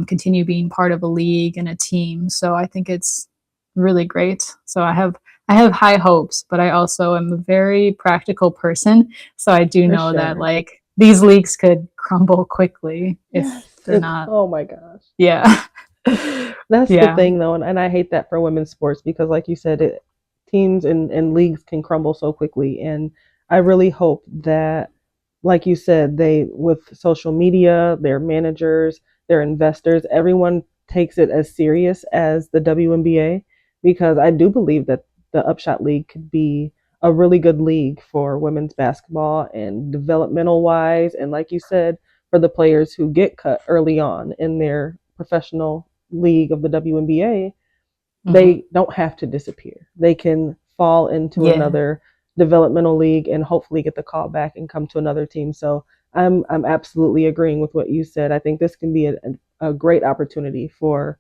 [SPEAKER 2] continue being part of a league and a team. So I think it's really great. So I have high hopes, but I also am a very practical person. So I do
[SPEAKER 1] for
[SPEAKER 2] know that
[SPEAKER 1] sure.
[SPEAKER 2] like these leagues could crumble quickly if
[SPEAKER 1] Yes,
[SPEAKER 2] they're not.
[SPEAKER 1] oh my gosh.
[SPEAKER 2] Yeah.
[SPEAKER 1] That's the
[SPEAKER 2] Yeah.
[SPEAKER 1] thing, though, and I hate that for women's sports because, like you said, teams and leagues can crumble so quickly. And I really hope that, like you said, they with social media, their managers, their investors, everyone takes it as serious as the WNBA because I do believe that the Upshot League could be a really good league for women's basketball and developmental wise, and like you said, for the players who get cut early on in their professional league of the WNBA,
[SPEAKER 2] Hmm.
[SPEAKER 1] they don't have to disappear. They can fall into
[SPEAKER 2] Yeah.
[SPEAKER 1] another developmental league and hopefully get the call back and come to another team. So I'm absolutely agreeing with what you said. I think this can be a great opportunity for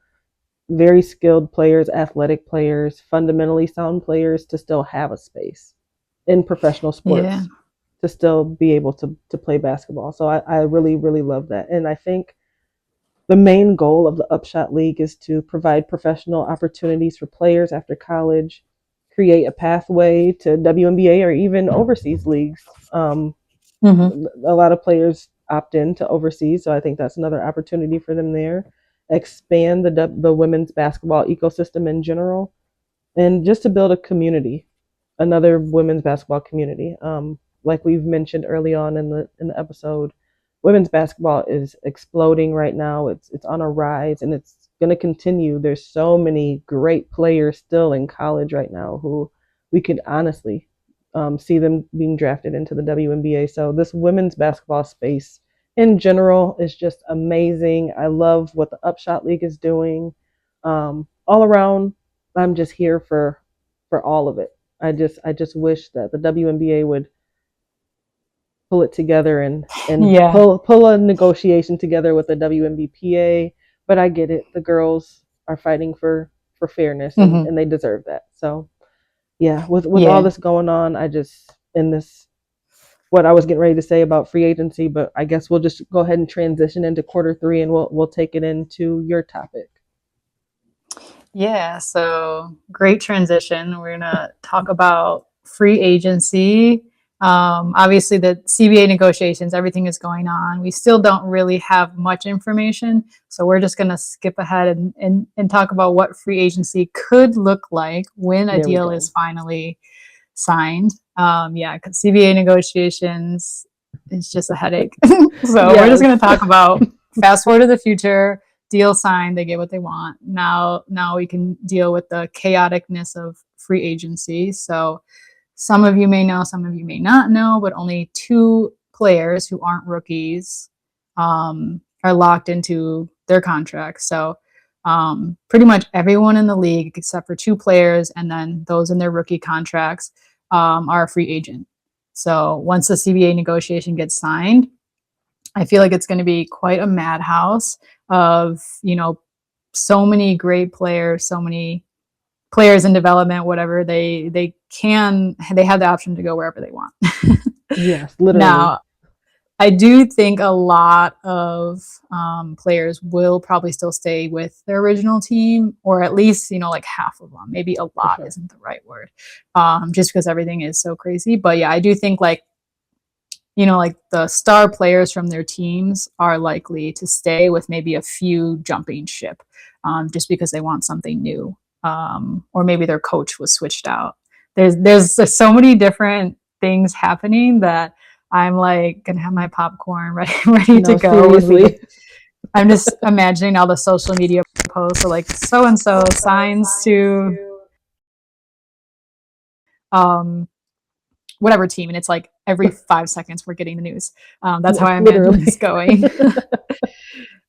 [SPEAKER 1] very skilled players, athletic players, fundamentally sound players to still have a space in professional
[SPEAKER 2] Yeah.
[SPEAKER 1] sports to still be able to play basketball. So I really, really love that. And I think the main goal of the Upshot League is to provide professional opportunities for players after college, create a pathway to WNBA or even overseas leagues.
[SPEAKER 2] Hmm.
[SPEAKER 1] A lot of players opt in to overseas, so I think that's another opportunity for them there. Expand the women's basketball ecosystem in general, and just to build a community, another women's basketball community. Like we've mentioned early on in the episode, women's basketball is exploding right now. It's on a rise, and it's going to continue. There's so many great players still in college right now who we could honestly see them being drafted into the WNBA. So this women's basketball space in general is just amazing. I love what the Upshot League is doing. All around, I'm just here for all of it. I just wish that the WNBA would pull it together and
[SPEAKER 2] Yeah.
[SPEAKER 1] pull a negotiation together with the WNBPA. But I get it. The girls are fighting for fairness,
[SPEAKER 2] Hmm.
[SPEAKER 1] and they deserve that. So yeah, with all
[SPEAKER 2] Yeah.
[SPEAKER 1] this going on, I just in this what I was getting ready to say about free agency, but I guess we'll just go ahead and transition into quarter 3, and we'll take it into your topic.
[SPEAKER 2] Yeah, so great transition. We're gonna talk about free agency. Obviously, the CBA negotiations, everything is going on. We still don't really have much information, so we're just gonna skip ahead and talk about what free agency could look like when a
[SPEAKER 1] There we
[SPEAKER 2] deal is
[SPEAKER 1] go.
[SPEAKER 2] finally signed. Yeah, because CBA negotiations is just a headache. So we're just
[SPEAKER 1] Yes.
[SPEAKER 2] gonna talk about fast forward to the future, deal signed, they get what they want. Now we can deal with the chaoticness of free agency. So some of you may know, some of you may not know, but only two players who aren't rookies are locked into their contracts. So pretty much everyone in the league, except for two players, and then those in their rookie contracts, are a free agent. So once the CBA negotiation gets signed, I feel like it's going to be quite a madhouse of, so many great players, so many players in development, whatever they have the option to go wherever they want.
[SPEAKER 1] Yes, literally.
[SPEAKER 2] Now, I do think a lot of players will probably still stay with their original team, or at least, like half of them. Maybe a
[SPEAKER 1] For
[SPEAKER 2] lot
[SPEAKER 1] sure.
[SPEAKER 2] isn't the right word, just because everything is so crazy. But yeah, I do think like, like the star players from their teams are likely to stay with maybe a few jumping ship, just because they want something new, or maybe their coach was switched out. There's so many different things happening that I'm like gonna have my popcorn ready to
[SPEAKER 1] No,
[SPEAKER 2] go when we
[SPEAKER 1] seriously.
[SPEAKER 2] get. I'm just imagining all the social media posts. So like so and so signs to um, whatever team, and it's like every 5 seconds we're getting the news. That's how
[SPEAKER 1] Yes,
[SPEAKER 2] I imagine this
[SPEAKER 1] literally.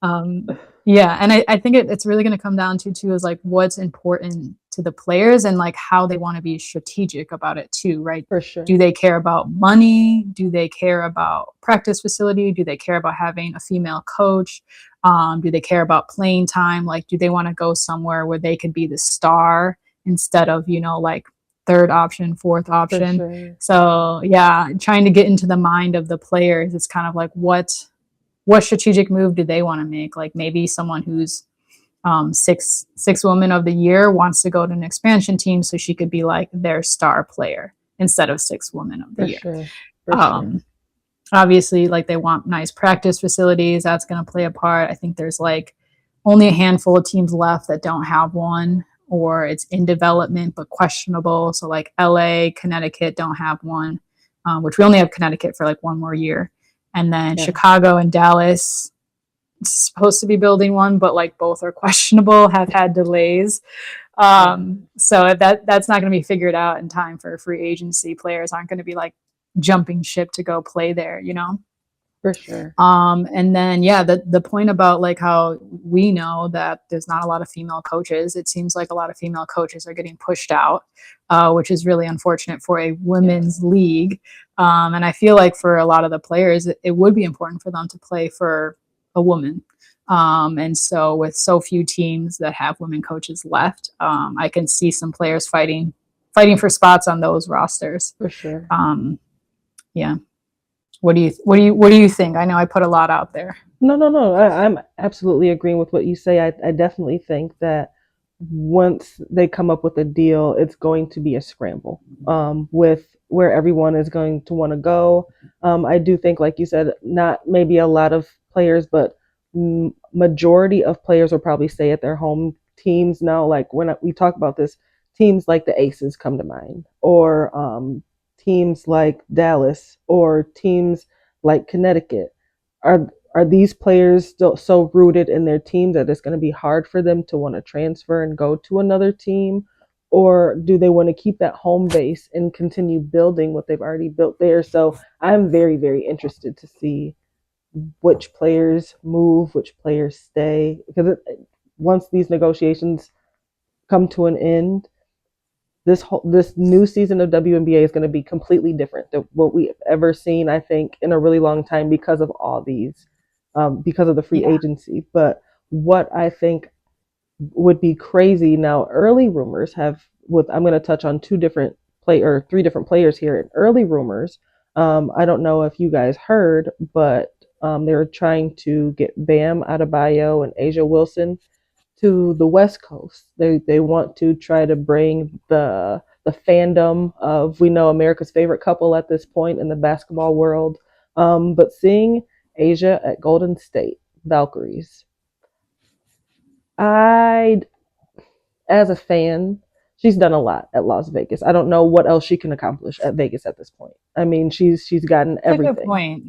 [SPEAKER 2] going. Yeah, and I think it's really going to come down to too is like what's important to the players and like how they want to be strategic about it too, right?
[SPEAKER 1] For
[SPEAKER 2] Do
[SPEAKER 1] sure.
[SPEAKER 2] they care about money? Do they care about practice facility? Do they care about having a female coach? Do they care about playing time? Like, do they want to go somewhere where they could be the star instead of, like third option, fourth
[SPEAKER 1] For
[SPEAKER 2] option?
[SPEAKER 1] sure.
[SPEAKER 2] So yeah, trying to get into the mind of the players, it's kind of like what strategic move do they want to make? Like maybe someone who's six woman of the year wants to go to an expansion team so she could be like their star player instead of six woman of the
[SPEAKER 1] For
[SPEAKER 2] year.
[SPEAKER 1] sure. For sure.
[SPEAKER 2] Um, Obviously, like they want nice practice facilities. That's going to play a part. I think there's like only a handful of teams left that don't have one, or it's in development but questionable. So like LA, Connecticut don't have one, which we only have Connecticut for like one more year, and then
[SPEAKER 1] Yeah.
[SPEAKER 2] Chicago and Dallas supposed to be building one, but like both are questionable, have had delays.
[SPEAKER 1] Yeah.
[SPEAKER 2] So that's not going to be figured out in time for free agency. Players aren't going to be like jumping ship to go play there.
[SPEAKER 1] For sure.
[SPEAKER 2] And then yeah, the point about like how we know that there's not a lot of female coaches. It seems like a lot of female coaches are getting pushed out, which is really unfortunate for a
[SPEAKER 1] Yes.
[SPEAKER 2] women's league. And I feel like for a lot of the players, it would be important for them to play for a woman. And so with so few teams that have women coaches left, I can see some players fighting for spots on those rosters.
[SPEAKER 1] For sure.
[SPEAKER 2] Um, yeah. What do you think? I know I put a lot out there.
[SPEAKER 1] No, no, no. I'm absolutely agreeing with what you say. I definitely think that once they come up with a deal, it's going to be a scramble with where everyone is going to want to go. I do think, like you said, not maybe a lot of players, but majority of players will probably stay at their home teams now. Like when we talk about this, teams like the Aces come to mind, or teams like Dallas, or teams like Connecticut. Are these players still so rooted in their team that it's going to be hard for them to want to transfer and go to another team? or do they want to keep that home base and continue building what they've already built there? So I'm very, very interested to see which players move, which players stay, because once these negotiations come to an end, this new season of WNBA is going to be completely different than what we've ever seen, I think, in a really long time because of all these, because of the free
[SPEAKER 2] Yeah.
[SPEAKER 1] agency. But what I think would be crazy now, early rumors have, with I'm going to touch on three different players here in early rumors. I don't know if you guys heard, but they're trying to get Bam Adebayo and Asia Wilson to the West Coast. They want to try to bring the fandom of, we know, America's favorite couple at this point in the basketball world. But seeing Asia at Golden State Valkyries, I, as a fan, she's done a lot at Las Vegas. I don't know what else she can accomplish at Vegas at this point. I mean, she's gotten
[SPEAKER 2] That's a good
[SPEAKER 1] everything.
[SPEAKER 2] point.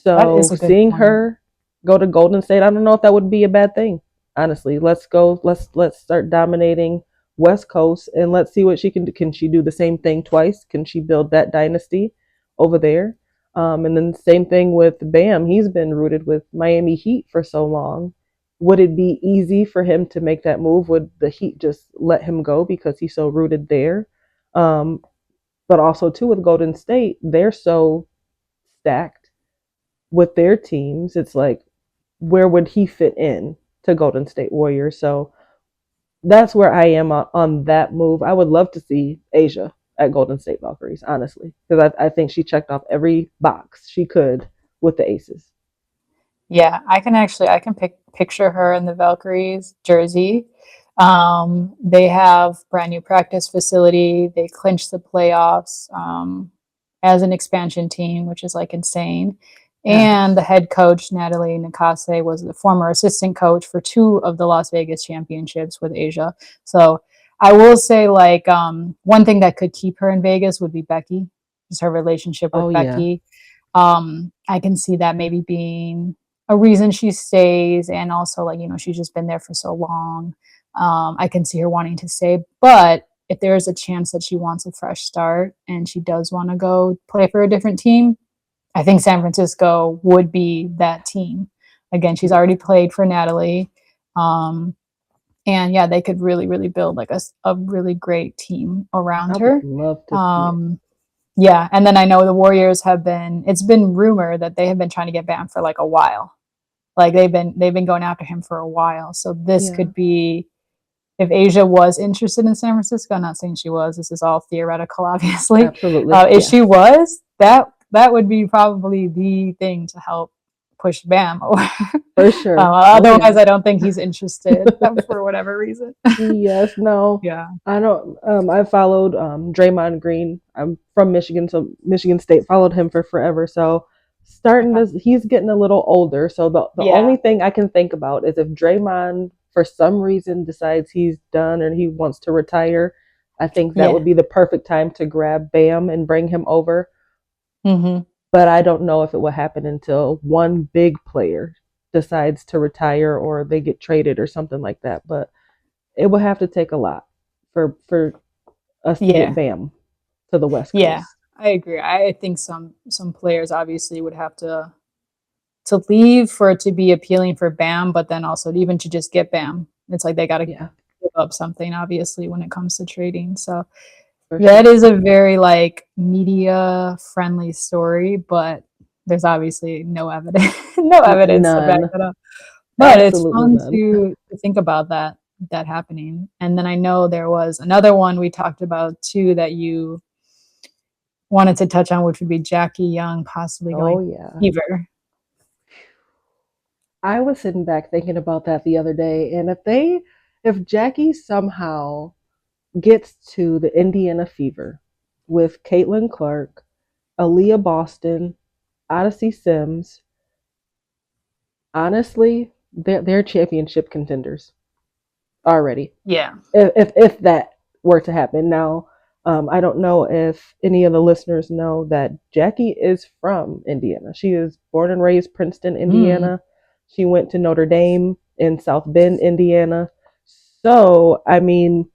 [SPEAKER 2] That
[SPEAKER 1] So
[SPEAKER 2] is a good
[SPEAKER 1] seeing
[SPEAKER 2] point.
[SPEAKER 1] her go to Golden State, I don't know if that would be a bad thing. Honestly, let's go. Let's start dominating West Coast and let's see what she can do. Can she do the same thing twice? Can she build that dynasty over there? And then same thing with Bam. He's been rooted with Miami Heat for so long. Would it be easy for him to make that move? Would the Heat just let him go because he's so rooted there? Um, but also too with Golden State, they're so stacked with their teams. It's like, where would he fit in to Golden State Warriors? So that's where I am on that move. I would love to see Asia at Golden State Valkyries, honestly, because I think she checked off every box she could with the Aces.
[SPEAKER 2] Yeah, I can picture her in the Valkyries jersey. They have brand new practice facility. They clinched the playoffs as an expansion team, which is like insane. And the
[SPEAKER 1] Yes.
[SPEAKER 2] head coach, Natalie Nakase, was the former assistant coach for two of the Las Vegas championships with Asia. So I will say, like, one thing that could keep her in Vegas would be Becky, just her relationship
[SPEAKER 1] Oh
[SPEAKER 2] with
[SPEAKER 1] yeah.
[SPEAKER 2] Becky. I can see that maybe being a reason she stays, and also, like, she's just been there for so long. I can see her wanting to stay, but if there is a chance that she wants a fresh start and she does want to go play for a different team, I think San Francisco would be that team. Again, she's
[SPEAKER 1] Yeah.
[SPEAKER 2] already played for Natalie. Um, and yeah, they could really, really build like a really great team
[SPEAKER 1] I
[SPEAKER 2] around
[SPEAKER 1] would
[SPEAKER 2] her.
[SPEAKER 1] love to see it.
[SPEAKER 2] Um, yeah, and then I know the Warriors it's been rumored that they have been trying to get Bam for like a while. Like they've been going after him for a while. So this
[SPEAKER 1] Yeah.
[SPEAKER 2] could be, if Asia was interested in San Francisco. I'm not saying she was. This is all theoretical, obviously.
[SPEAKER 1] Absolutely.
[SPEAKER 2] If she
[SPEAKER 1] Yes.
[SPEAKER 2] was, that would be probably the thing to help push Bam over.
[SPEAKER 1] For sure. Oh
[SPEAKER 2] Otherwise,
[SPEAKER 1] yeah.
[SPEAKER 2] I don't think he's interested for whatever reason.
[SPEAKER 1] Yes, no.
[SPEAKER 2] Yeah.
[SPEAKER 1] I don't I followed Draymond Green. I'm from Michigan, so Michigan State, followed him for forever. So starting
[SPEAKER 2] Okay.
[SPEAKER 1] this, he's getting a little older. So the only
[SPEAKER 2] Yeah.
[SPEAKER 1] thing I can think about is if Draymond for some reason decides he's done or he wants to retire, I think that would
[SPEAKER 2] Yeah.
[SPEAKER 1] be the perfect time to grab Bam and bring him over.
[SPEAKER 2] Hmm.
[SPEAKER 1] But I don't know if it will happen until one big player decides to retire or they get traded or something like that. But it will have to take a lot for us to get
[SPEAKER 2] Yeah.
[SPEAKER 1] Bam to the West
[SPEAKER 2] Yeah.
[SPEAKER 1] Coast.
[SPEAKER 2] I agree. I think some players obviously would have to leave for it to be appealing for Bam, but then also even to just get Bam, it's like they got to
[SPEAKER 1] Yeah,
[SPEAKER 2] give up something, obviously, when it comes to trading. So
[SPEAKER 1] for
[SPEAKER 2] that
[SPEAKER 1] sure.
[SPEAKER 2] is a very like media friendly story, but there's obviously no evidence, no evidence to back
[SPEAKER 1] None.
[SPEAKER 2] that up. But it's
[SPEAKER 1] Absolutely
[SPEAKER 2] fun
[SPEAKER 1] none.
[SPEAKER 2] to think about that happening. And then I know there was another one we talked about too that you wanted to touch on, which would be Jackie Young possibly
[SPEAKER 1] Oh
[SPEAKER 2] going
[SPEAKER 1] yeah.
[SPEAKER 2] fever.
[SPEAKER 1] I was sitting back thinking about that the other day, and if Jackie somehow gets to the Indiana Fever with Caitlin Clark, Aaliyah Boston, Odyssey Sims, honestly, they're championship contenders already.
[SPEAKER 2] Yeah.
[SPEAKER 1] If that were to happen. Now, I don't know if any of the listeners know that Jackie is from Indiana. She is born and raised Princeton,
[SPEAKER 2] Mm.
[SPEAKER 1] Indiana. She went to Notre Dame in South Bend, Indiana. So, I mean,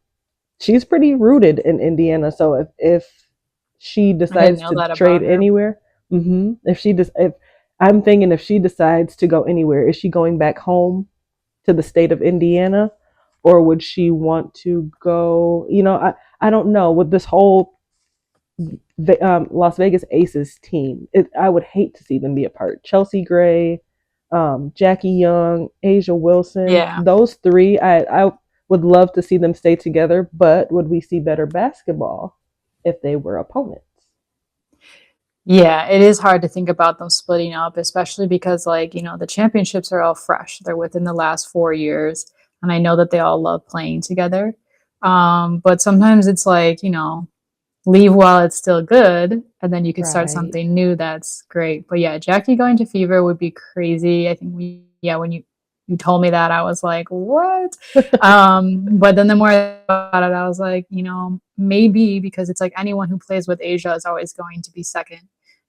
[SPEAKER 1] she's pretty rooted in Indiana. So if she
[SPEAKER 2] I didn't
[SPEAKER 1] decides
[SPEAKER 2] know
[SPEAKER 1] to
[SPEAKER 2] that
[SPEAKER 1] trade
[SPEAKER 2] about her.
[SPEAKER 1] anywhere, if I'm thinking if she decides to go anywhere, is she going back home to the state of Indiana, or would she want to go? I don't know with this whole Las Vegas Aces team. I would hate to see them be apart. Chelsea Gray, Jackie Young, Asia Wilson,
[SPEAKER 2] Yeah.
[SPEAKER 1] those three, I would love to see them stay together, but would we see better basketball if they were opponents?
[SPEAKER 2] Yeah, it is hard to think about them splitting up, especially because, like, the championships are all fresh. They're within the last 4 years. And I know that they all love playing together. But sometimes it's like, leave while it's still good, and then you could start
[SPEAKER 1] Right.
[SPEAKER 2] something new that's great. But yeah, Jackie going to Fever would be crazy. I think when you told me that, I was like, what? But then the more I thought about it, I was like, maybe because it's like anyone who plays with Asia is always going to be second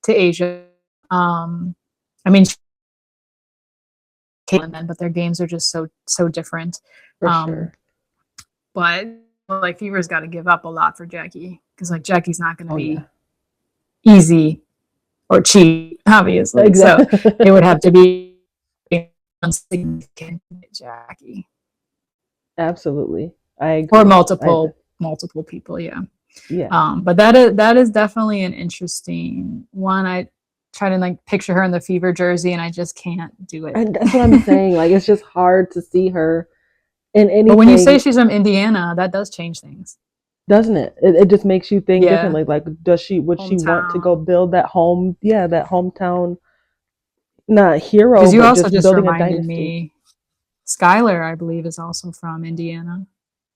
[SPEAKER 2] to Asia. I mean, but their games are just so different.
[SPEAKER 1] For
[SPEAKER 2] Um,
[SPEAKER 1] sure.
[SPEAKER 2] but like Fever's got to give up a lot for Jackie because like Jackie's not going to
[SPEAKER 1] Oh yeah.
[SPEAKER 2] be easy or cheap, obviously. So it would
[SPEAKER 1] Exactly.
[SPEAKER 2] have to be significant Jackie
[SPEAKER 1] Absolutely. I
[SPEAKER 2] or
[SPEAKER 1] agree.
[SPEAKER 2] multiple people. Yeah.
[SPEAKER 1] Yeah.
[SPEAKER 2] But that is definitely an interesting one. I try to like picture her in the Fever jersey, and I just can't do it.
[SPEAKER 1] And that's what I'm saying. Like it's just hard to see her in
[SPEAKER 2] But when you say
[SPEAKER 1] anything,
[SPEAKER 2] she's from Indiana, that does change things.
[SPEAKER 1] doesn't it? It just makes you think
[SPEAKER 2] Yeah,
[SPEAKER 1] differently. Like, would she want to go
[SPEAKER 2] hometown.
[SPEAKER 1] build that home? Yeah, that hometown, not hero,
[SPEAKER 2] Because you
[SPEAKER 1] but
[SPEAKER 2] also
[SPEAKER 1] just
[SPEAKER 2] just
[SPEAKER 1] building a
[SPEAKER 2] reminded
[SPEAKER 1] dynasty.
[SPEAKER 2] me, Skylar, I believe, is also from Indiana.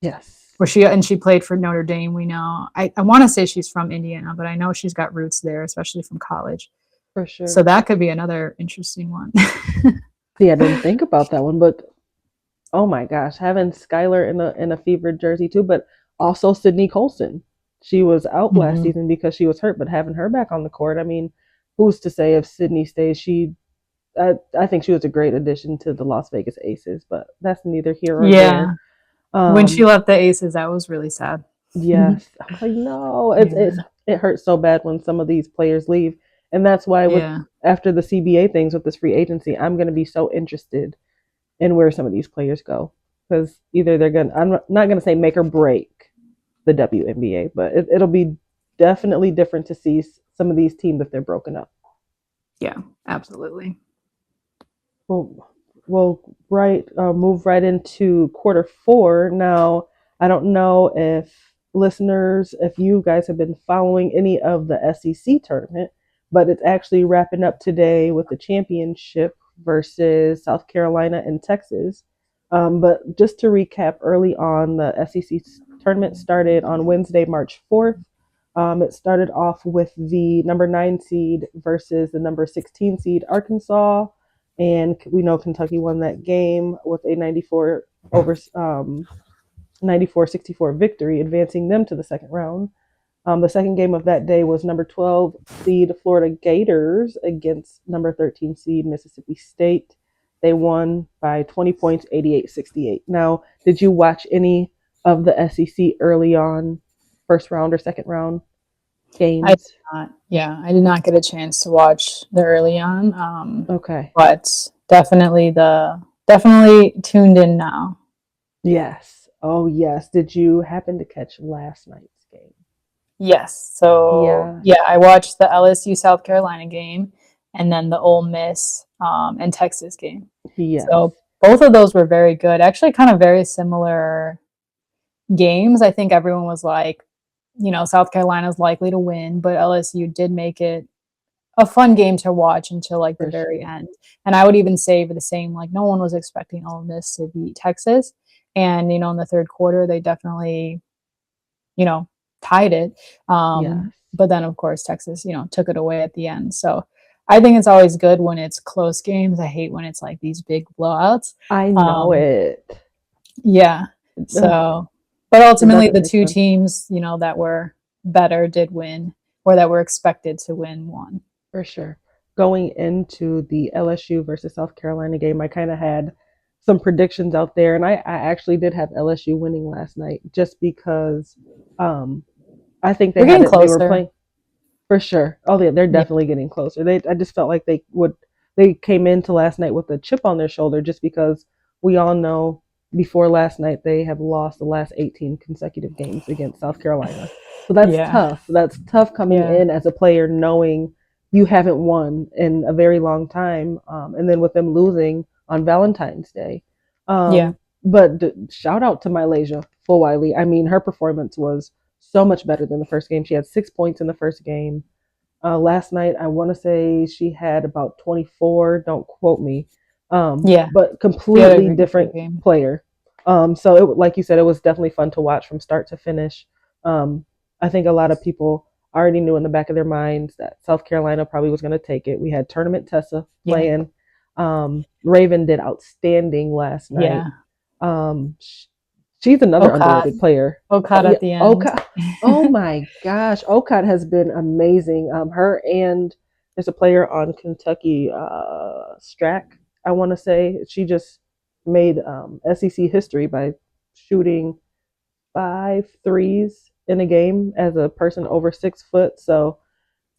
[SPEAKER 1] Yes,
[SPEAKER 2] Where she played for Notre Dame. We know. I want to say she's from Indiana, but I know she's got roots there, especially from college.
[SPEAKER 1] for
[SPEAKER 2] So
[SPEAKER 1] sure.
[SPEAKER 2] that could be another interesting one.
[SPEAKER 1] See, I didn't think about that one, but oh my gosh, having Skylar in a fevered jersey too, but also Sydney Colson. She was out last
[SPEAKER 2] Mhm.
[SPEAKER 1] season because she was hurt, but having her back on the court, I mean, who's to say if Sydney stays? I think she was a great addition to the Las Vegas Aces, but that's neither here or there.
[SPEAKER 2] Yeah, when she
[SPEAKER 1] Um,
[SPEAKER 2] left the Aces, that was really sad.
[SPEAKER 1] yes, I know
[SPEAKER 2] Yeah,
[SPEAKER 1] it hurts so bad when some of these players leave, and that's why with
[SPEAKER 2] yeah,
[SPEAKER 1] after the CBA things with this free agency, I'm going to be so interested in where some of these players go because either they're gonna I'm not going to say make or break the WNBA, but it'll be definitely different to see some of these teams if they're broken up.
[SPEAKER 2] yeah, absolutely.
[SPEAKER 1] Well, we'll move right into quarter four. Now, I don't know if you guys have been following any of the SEC tournament, but it's actually wrapping up today with the championship versus South Carolina and Texas. But just to recap, early on, the SEC tournament started on Wednesday, March 4th. It started off with the number 9 seed versus the number 16 seed Arkansas, and we know Kentucky won that game with a 94-64 victory, advancing them to the second round. The second game of that day was number 12 seed Florida Gators against number 13 seed Mississippi State. They won by 20 points, 88-68. Now, did you watch any of the SEC early on, first round or second round
[SPEAKER 2] I did
[SPEAKER 1] games?
[SPEAKER 2] not. Yeah, I did not get a chance to watch the early on,
[SPEAKER 1] Okay.
[SPEAKER 2] but definitely tuned in now.
[SPEAKER 1] Yes. Oh, yes. Did you happen to catch last night's game?
[SPEAKER 2] Yes. So
[SPEAKER 1] Yeah.
[SPEAKER 2] yeah, I watched the LSU South Carolina game, and then the Ole Miss and Texas game. So
[SPEAKER 1] Yes.
[SPEAKER 2] both of those were very good. Actually, kind of very similar games. I think everyone was like, South Carolina's likely to win, but LSU did make it a fun game to watch until like the
[SPEAKER 1] For
[SPEAKER 2] very
[SPEAKER 1] sure.
[SPEAKER 2] end. And I would even say the same, like no one was expecting Ole Miss to beat Texas. And, in the third quarter, they definitely, you know, tied it.
[SPEAKER 1] Yes.
[SPEAKER 2] But then of course Texas, took it away at the end. So I think it's always good when it's close games. I hate when it's like these big blowouts.
[SPEAKER 1] I know
[SPEAKER 2] Um,
[SPEAKER 1] it.
[SPEAKER 2] yeah.
[SPEAKER 1] Ugh,
[SPEAKER 2] So, but
[SPEAKER 1] it
[SPEAKER 2] ultimately
[SPEAKER 1] doesn't
[SPEAKER 2] the
[SPEAKER 1] make
[SPEAKER 2] two
[SPEAKER 1] sense.
[SPEAKER 2] teams, that were better did win, or that were expected to win won.
[SPEAKER 1] For sure. Going into the LSU versus South Carolina game, I kind of had some predictions out there, and I actually did have LSU winning last night just because um, I think they
[SPEAKER 2] They're
[SPEAKER 1] had
[SPEAKER 2] getting
[SPEAKER 1] it. They were
[SPEAKER 2] closer.
[SPEAKER 1] playing for sure. Oh, yeah, they're
[SPEAKER 2] Yeah.
[SPEAKER 1] definitely getting closer. I just felt like they would. They came into last night with a chip on their shoulder, just because we all know before last night they have lost the last 18 consecutive games against South Carolina. So that's
[SPEAKER 2] Yeah.
[SPEAKER 1] tough. That's tough coming
[SPEAKER 2] Yeah.
[SPEAKER 1] in as a player knowing you haven't won in a very long time, and then with them losing on Valentine's Day.
[SPEAKER 2] Yeah.
[SPEAKER 1] Um, but shout out to Malaysia Fulwiley. I mean, her performance was so much better than the first game. She had 6 points in the first game. Last night, I want to say she had about 24. Don't quote me,
[SPEAKER 2] Yeah.
[SPEAKER 1] but
[SPEAKER 2] She had a
[SPEAKER 1] completely
[SPEAKER 2] great
[SPEAKER 1] different
[SPEAKER 2] game.
[SPEAKER 1] player. So, like you said, it was definitely fun to watch from start to finish. Um, I think a lot of people already knew in the back of their minds that South Carolina probably was going to take it. We had Tournament Tessa
[SPEAKER 2] Yeah.
[SPEAKER 1] playing. Raven did outstanding last night.
[SPEAKER 2] Yeah.
[SPEAKER 1] Um, she's another
[SPEAKER 2] Okad.
[SPEAKER 1] underrated player. Oh
[SPEAKER 2] Okad
[SPEAKER 1] yeah,
[SPEAKER 2] at the end.
[SPEAKER 1] Oka. Oh my gosh, Okad has been amazing. Her and there's a player on Kentucky, Strack. I want to say she just made SEC history by shooting 5 threes in a game as a person over 6 foot. So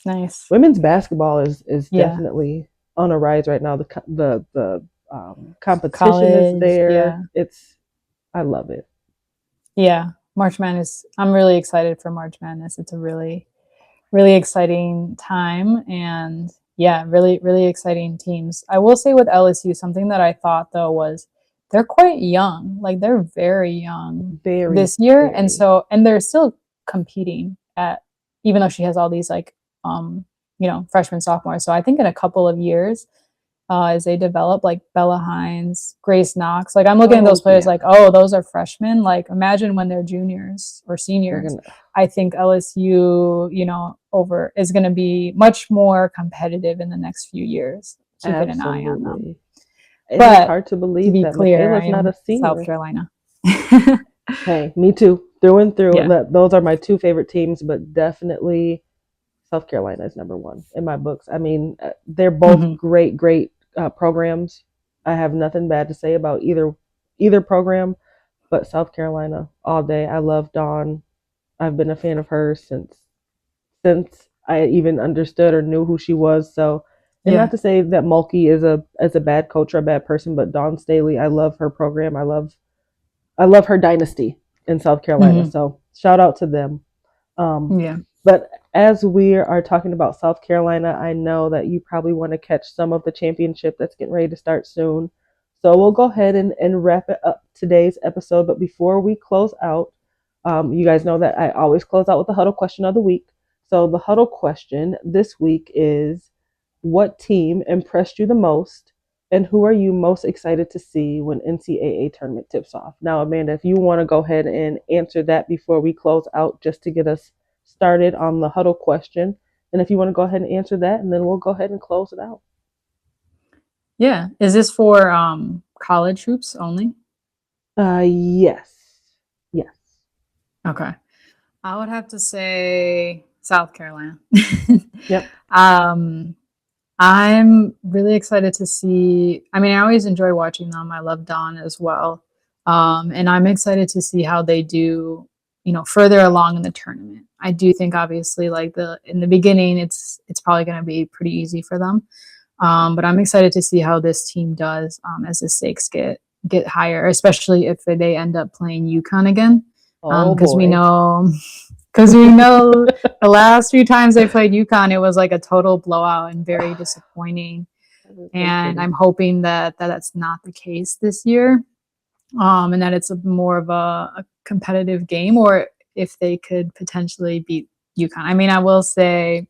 [SPEAKER 2] Nice.
[SPEAKER 1] women's basketball is
[SPEAKER 2] Yeah.
[SPEAKER 1] definitely on a rise right now. Competition is
[SPEAKER 2] College.
[SPEAKER 1] there.
[SPEAKER 2] Yeah.
[SPEAKER 1] It's I love it.
[SPEAKER 2] Yeah. March Madness. I'm really excited for March Madness. It's a really, really exciting time. And yeah, really, really exciting teams. I will say with LSU, something that I thought though was they're quite young. Like they're very young
[SPEAKER 1] Very,
[SPEAKER 2] this year. And
[SPEAKER 1] very.
[SPEAKER 2] so, and they're still competing at, even though she has all these like, freshmen, sophomores. So I think in a couple of years, as they develop, like Bella Hines, Grace Knox. Like I'm looking at those
[SPEAKER 1] Oh
[SPEAKER 2] players
[SPEAKER 1] yeah,
[SPEAKER 2] like, oh, those are freshmen. Like imagine when they're juniors or
[SPEAKER 1] they're
[SPEAKER 2] seniors.
[SPEAKER 1] gonna
[SPEAKER 2] I think LSU, over is going to be much more competitive in the next few years. Keeping an eye on them.
[SPEAKER 1] absolutely. It is
[SPEAKER 2] But
[SPEAKER 1] hard to
[SPEAKER 2] to
[SPEAKER 1] believe
[SPEAKER 2] be
[SPEAKER 1] that
[SPEAKER 2] clear, I
[SPEAKER 1] Michaela's not a
[SPEAKER 2] am South
[SPEAKER 1] senior.
[SPEAKER 2] Carolina.
[SPEAKER 1] Hey, me too, through and through.
[SPEAKER 2] Yeah.
[SPEAKER 1] Those are my two favorite teams, but definitely South Carolina is number one in my books. I mean, they're both
[SPEAKER 2] Mm-hmm.
[SPEAKER 1] great, great programs. I have nothing bad to say about either program, but South Carolina all day. I love Dawn. I've been a fan of hers since I even understood or knew who she was. So, and not
[SPEAKER 2] Yeah.
[SPEAKER 1] to say that Mulkey is a bad coach or a bad person, but Dawn Staley, I love her program. I love her dynasty in South Carolina.
[SPEAKER 2] Mm-hmm.
[SPEAKER 1] So shout out to them. Um,
[SPEAKER 2] Yeah.
[SPEAKER 1] but as we are talking about South Carolina, I know that you probably want to catch some of the championship that's getting ready to start soon. So we'll go ahead and wrap it up today's episode. But before we close out, you guys know that I always close out with the huddle question of the week. So the huddle question this week is, what team impressed you the most? And who are you most excited to see when NCAA tournament tips off? Now, Amanda, if you want to go ahead and answer that before we close out, just to get us started on the huddle question. And if you want to go ahead and answer that, and then we'll go ahead and close it out.
[SPEAKER 2] Yeah. Is this for college hoops only?
[SPEAKER 1] Yes. Yes.
[SPEAKER 2] Okay. I would have to say South Carolina.
[SPEAKER 1] Yep.
[SPEAKER 2] um, I'm really excited to see. I mean, I always enjoy watching them. I love Dawn as well. And I'm excited to see how they do, further along in the tournament. I do think obviously like the in the beginning it's probably going to be pretty easy for them.
[SPEAKER 1] For sure.
[SPEAKER 2] But I'm excited to see how this team does as the stakes get higher, especially if they end up playing UConn again.
[SPEAKER 1] Oh
[SPEAKER 2] Because we
[SPEAKER 1] boy.
[SPEAKER 2] know because we know the last few times they played UConn, it was like a total blowout and very disappointing.
[SPEAKER 1] That is so
[SPEAKER 2] And
[SPEAKER 1] true.
[SPEAKER 2] I'm hoping that that's not the case this year, and that it's more of a competitive game, or if they could potentially beat UConn. I mean, I will say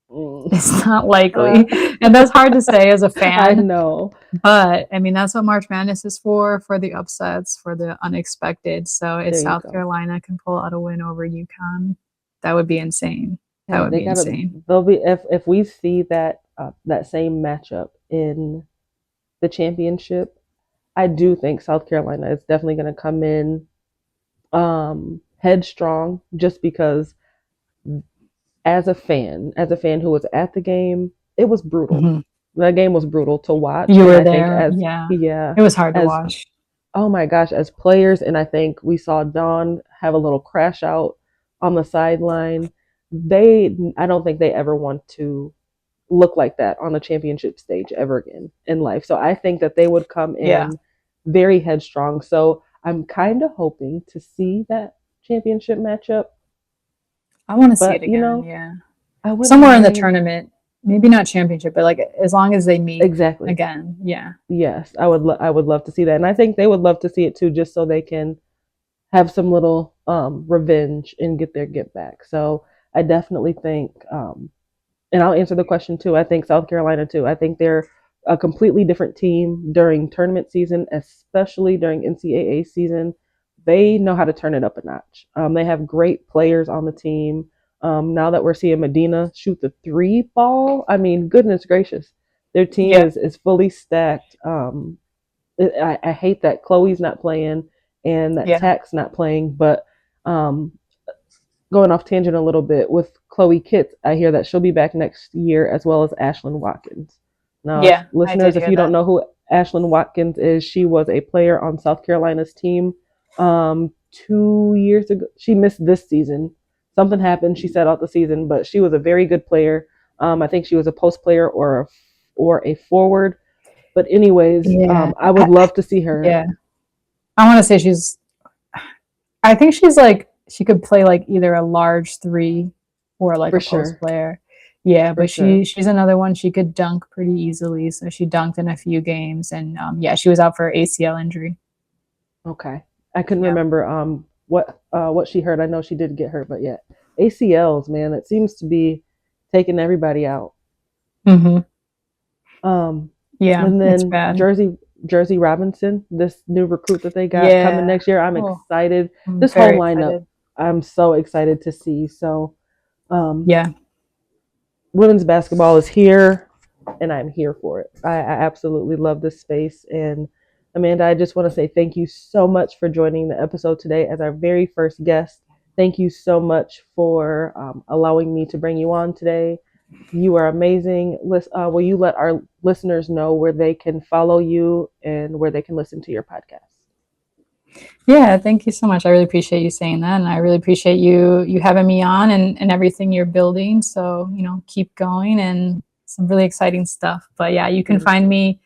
[SPEAKER 1] Mm.
[SPEAKER 2] it's not
[SPEAKER 1] Uh,
[SPEAKER 2] likely, and that's hard to say as a
[SPEAKER 1] I
[SPEAKER 2] fan.
[SPEAKER 1] know.
[SPEAKER 2] But I mean, that's what March Madness is for the upsets, for the unexpected. So if
[SPEAKER 1] There you
[SPEAKER 2] South
[SPEAKER 1] go.
[SPEAKER 2] Carolina can pull out a win over UConn, that would be insane. That
[SPEAKER 1] Hey,
[SPEAKER 2] would
[SPEAKER 1] they
[SPEAKER 2] be
[SPEAKER 1] gotta.
[SPEAKER 2] insane.
[SPEAKER 1] They'll be if we see that same matchup in the championship. I do think South Carolina is definitely going to come in headstrong, just because as a fan who was at the game, it was brutal.
[SPEAKER 2] Mhm.
[SPEAKER 1] That game was brutal to watch,
[SPEAKER 2] You
[SPEAKER 1] and
[SPEAKER 2] were
[SPEAKER 1] I think
[SPEAKER 2] there.
[SPEAKER 1] as
[SPEAKER 2] Yeah.
[SPEAKER 1] yeah,
[SPEAKER 2] It was hard to
[SPEAKER 1] as
[SPEAKER 2] watch.
[SPEAKER 1] oh my gosh, as players, and I think we saw Dawn have a little crash out on the sideline. I don't think they ever want to look like that on a championship stage ever again in life. So I think that they would come
[SPEAKER 2] Yeah.
[SPEAKER 1] in very headstrong. So I'm kind of hoping to see that championship matchup,
[SPEAKER 2] I want to see it
[SPEAKER 1] but
[SPEAKER 2] again. Yeah.
[SPEAKER 1] I wouldn't
[SPEAKER 2] Somewhere in the
[SPEAKER 1] mind.
[SPEAKER 2] tournament, maybe not championship, but like as long as they meet
[SPEAKER 1] Exactly.
[SPEAKER 2] again. Yeah.
[SPEAKER 1] Yes, I would love to see that, and I think they would love to see it too, just so they can have some little revenge and get their get back. So I definitely think, and I'll answer the question too. I think South Carolina too. I think they're a completely different team during tournament season, especially during NCAA season. They know how to turn it up a notch. They have great players on the team. Now that we're seeing Medina shoot the three ball, I mean, goodness gracious, their team
[SPEAKER 2] Yeah.
[SPEAKER 1] is fully stacked. I hate that Chloe's not playing and that
[SPEAKER 2] Yeah.
[SPEAKER 1] Tack's not playing, but um, going off tangent a little bit with Chloe Kitts, I hear that she'll be back next year as well as Ashlyn Watkins. Now, if
[SPEAKER 2] Yeah. I did
[SPEAKER 1] listeners, if
[SPEAKER 2] hear
[SPEAKER 1] you don't
[SPEAKER 2] that.
[SPEAKER 1] know who Ashlyn Watkins is, she was a player on South Carolina's team 2 years ago. She missed this season. Something happened. She sat out the season, but she was a very good player. I think she was a post player or a forward. But anyways,
[SPEAKER 2] Yeah.
[SPEAKER 1] I would love to see her
[SPEAKER 2] Yeah. I want to say I think she's like, she could play like either a large three or like
[SPEAKER 1] for
[SPEAKER 2] a post
[SPEAKER 1] sure,
[SPEAKER 2] player. Yeah,
[SPEAKER 1] for
[SPEAKER 2] but
[SPEAKER 1] sure.
[SPEAKER 2] she's another one. She could dunk pretty easily. So she dunked in a few games, and yeah, she was out for ACL injury.
[SPEAKER 1] Okay. I couldn't
[SPEAKER 2] Yeah.
[SPEAKER 1] remember what she hurt. I know she did get hurt, but yeah. ACLs, man, it seems to be taking everybody out.
[SPEAKER 2] Hmm.
[SPEAKER 1] Um
[SPEAKER 2] Yeah,
[SPEAKER 1] and
[SPEAKER 2] it's
[SPEAKER 1] then
[SPEAKER 2] bad.
[SPEAKER 1] Jersey Robinson, this new recruit that they got coming
[SPEAKER 2] Yeah.
[SPEAKER 1] next year. I'm
[SPEAKER 2] Oh,
[SPEAKER 1] excited.
[SPEAKER 2] I'm
[SPEAKER 1] This whole
[SPEAKER 2] very
[SPEAKER 1] lineup,
[SPEAKER 2] excited.
[SPEAKER 1] I'm so excited to see. So um
[SPEAKER 2] Yeah.
[SPEAKER 1] women's basketball is here and I'm here for it. I absolutely love this space. And Amanda, I just want to say thank you so much for joining the episode today as our very first guest. Thank you so much for allowing me to bring you on today. You are amazing. Will you let our listeners know where they can follow you and where they can listen to your podcast?
[SPEAKER 2] Yeah, thank you so much. I really appreciate you saying that, and I really appreciate you having me on and everything you're building. So, keep going and some really exciting stuff. But yeah, you can
[SPEAKER 1] Thank
[SPEAKER 2] find
[SPEAKER 1] you.
[SPEAKER 2] me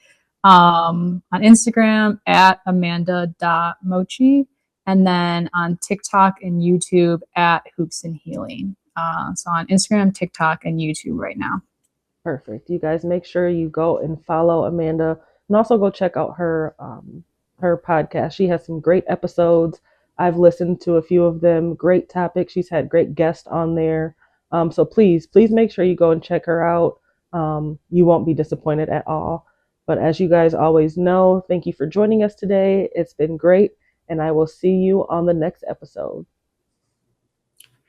[SPEAKER 2] on Instagram at amanda.mochi, and then on TikTok and YouTube at hoops and healing. So on Instagram, TikTok, and YouTube right now.
[SPEAKER 1] Perfect. You guys make sure you go and follow Amanda and also go check out her podcast. She has some great episodes. I've listened to a few of them. Great topics. She's had great guests on there. So please make sure you go and check her out. You won't be disappointed at all. But as you guys always know, thank you for joining us today. It's been great, and I will see you on the next episode.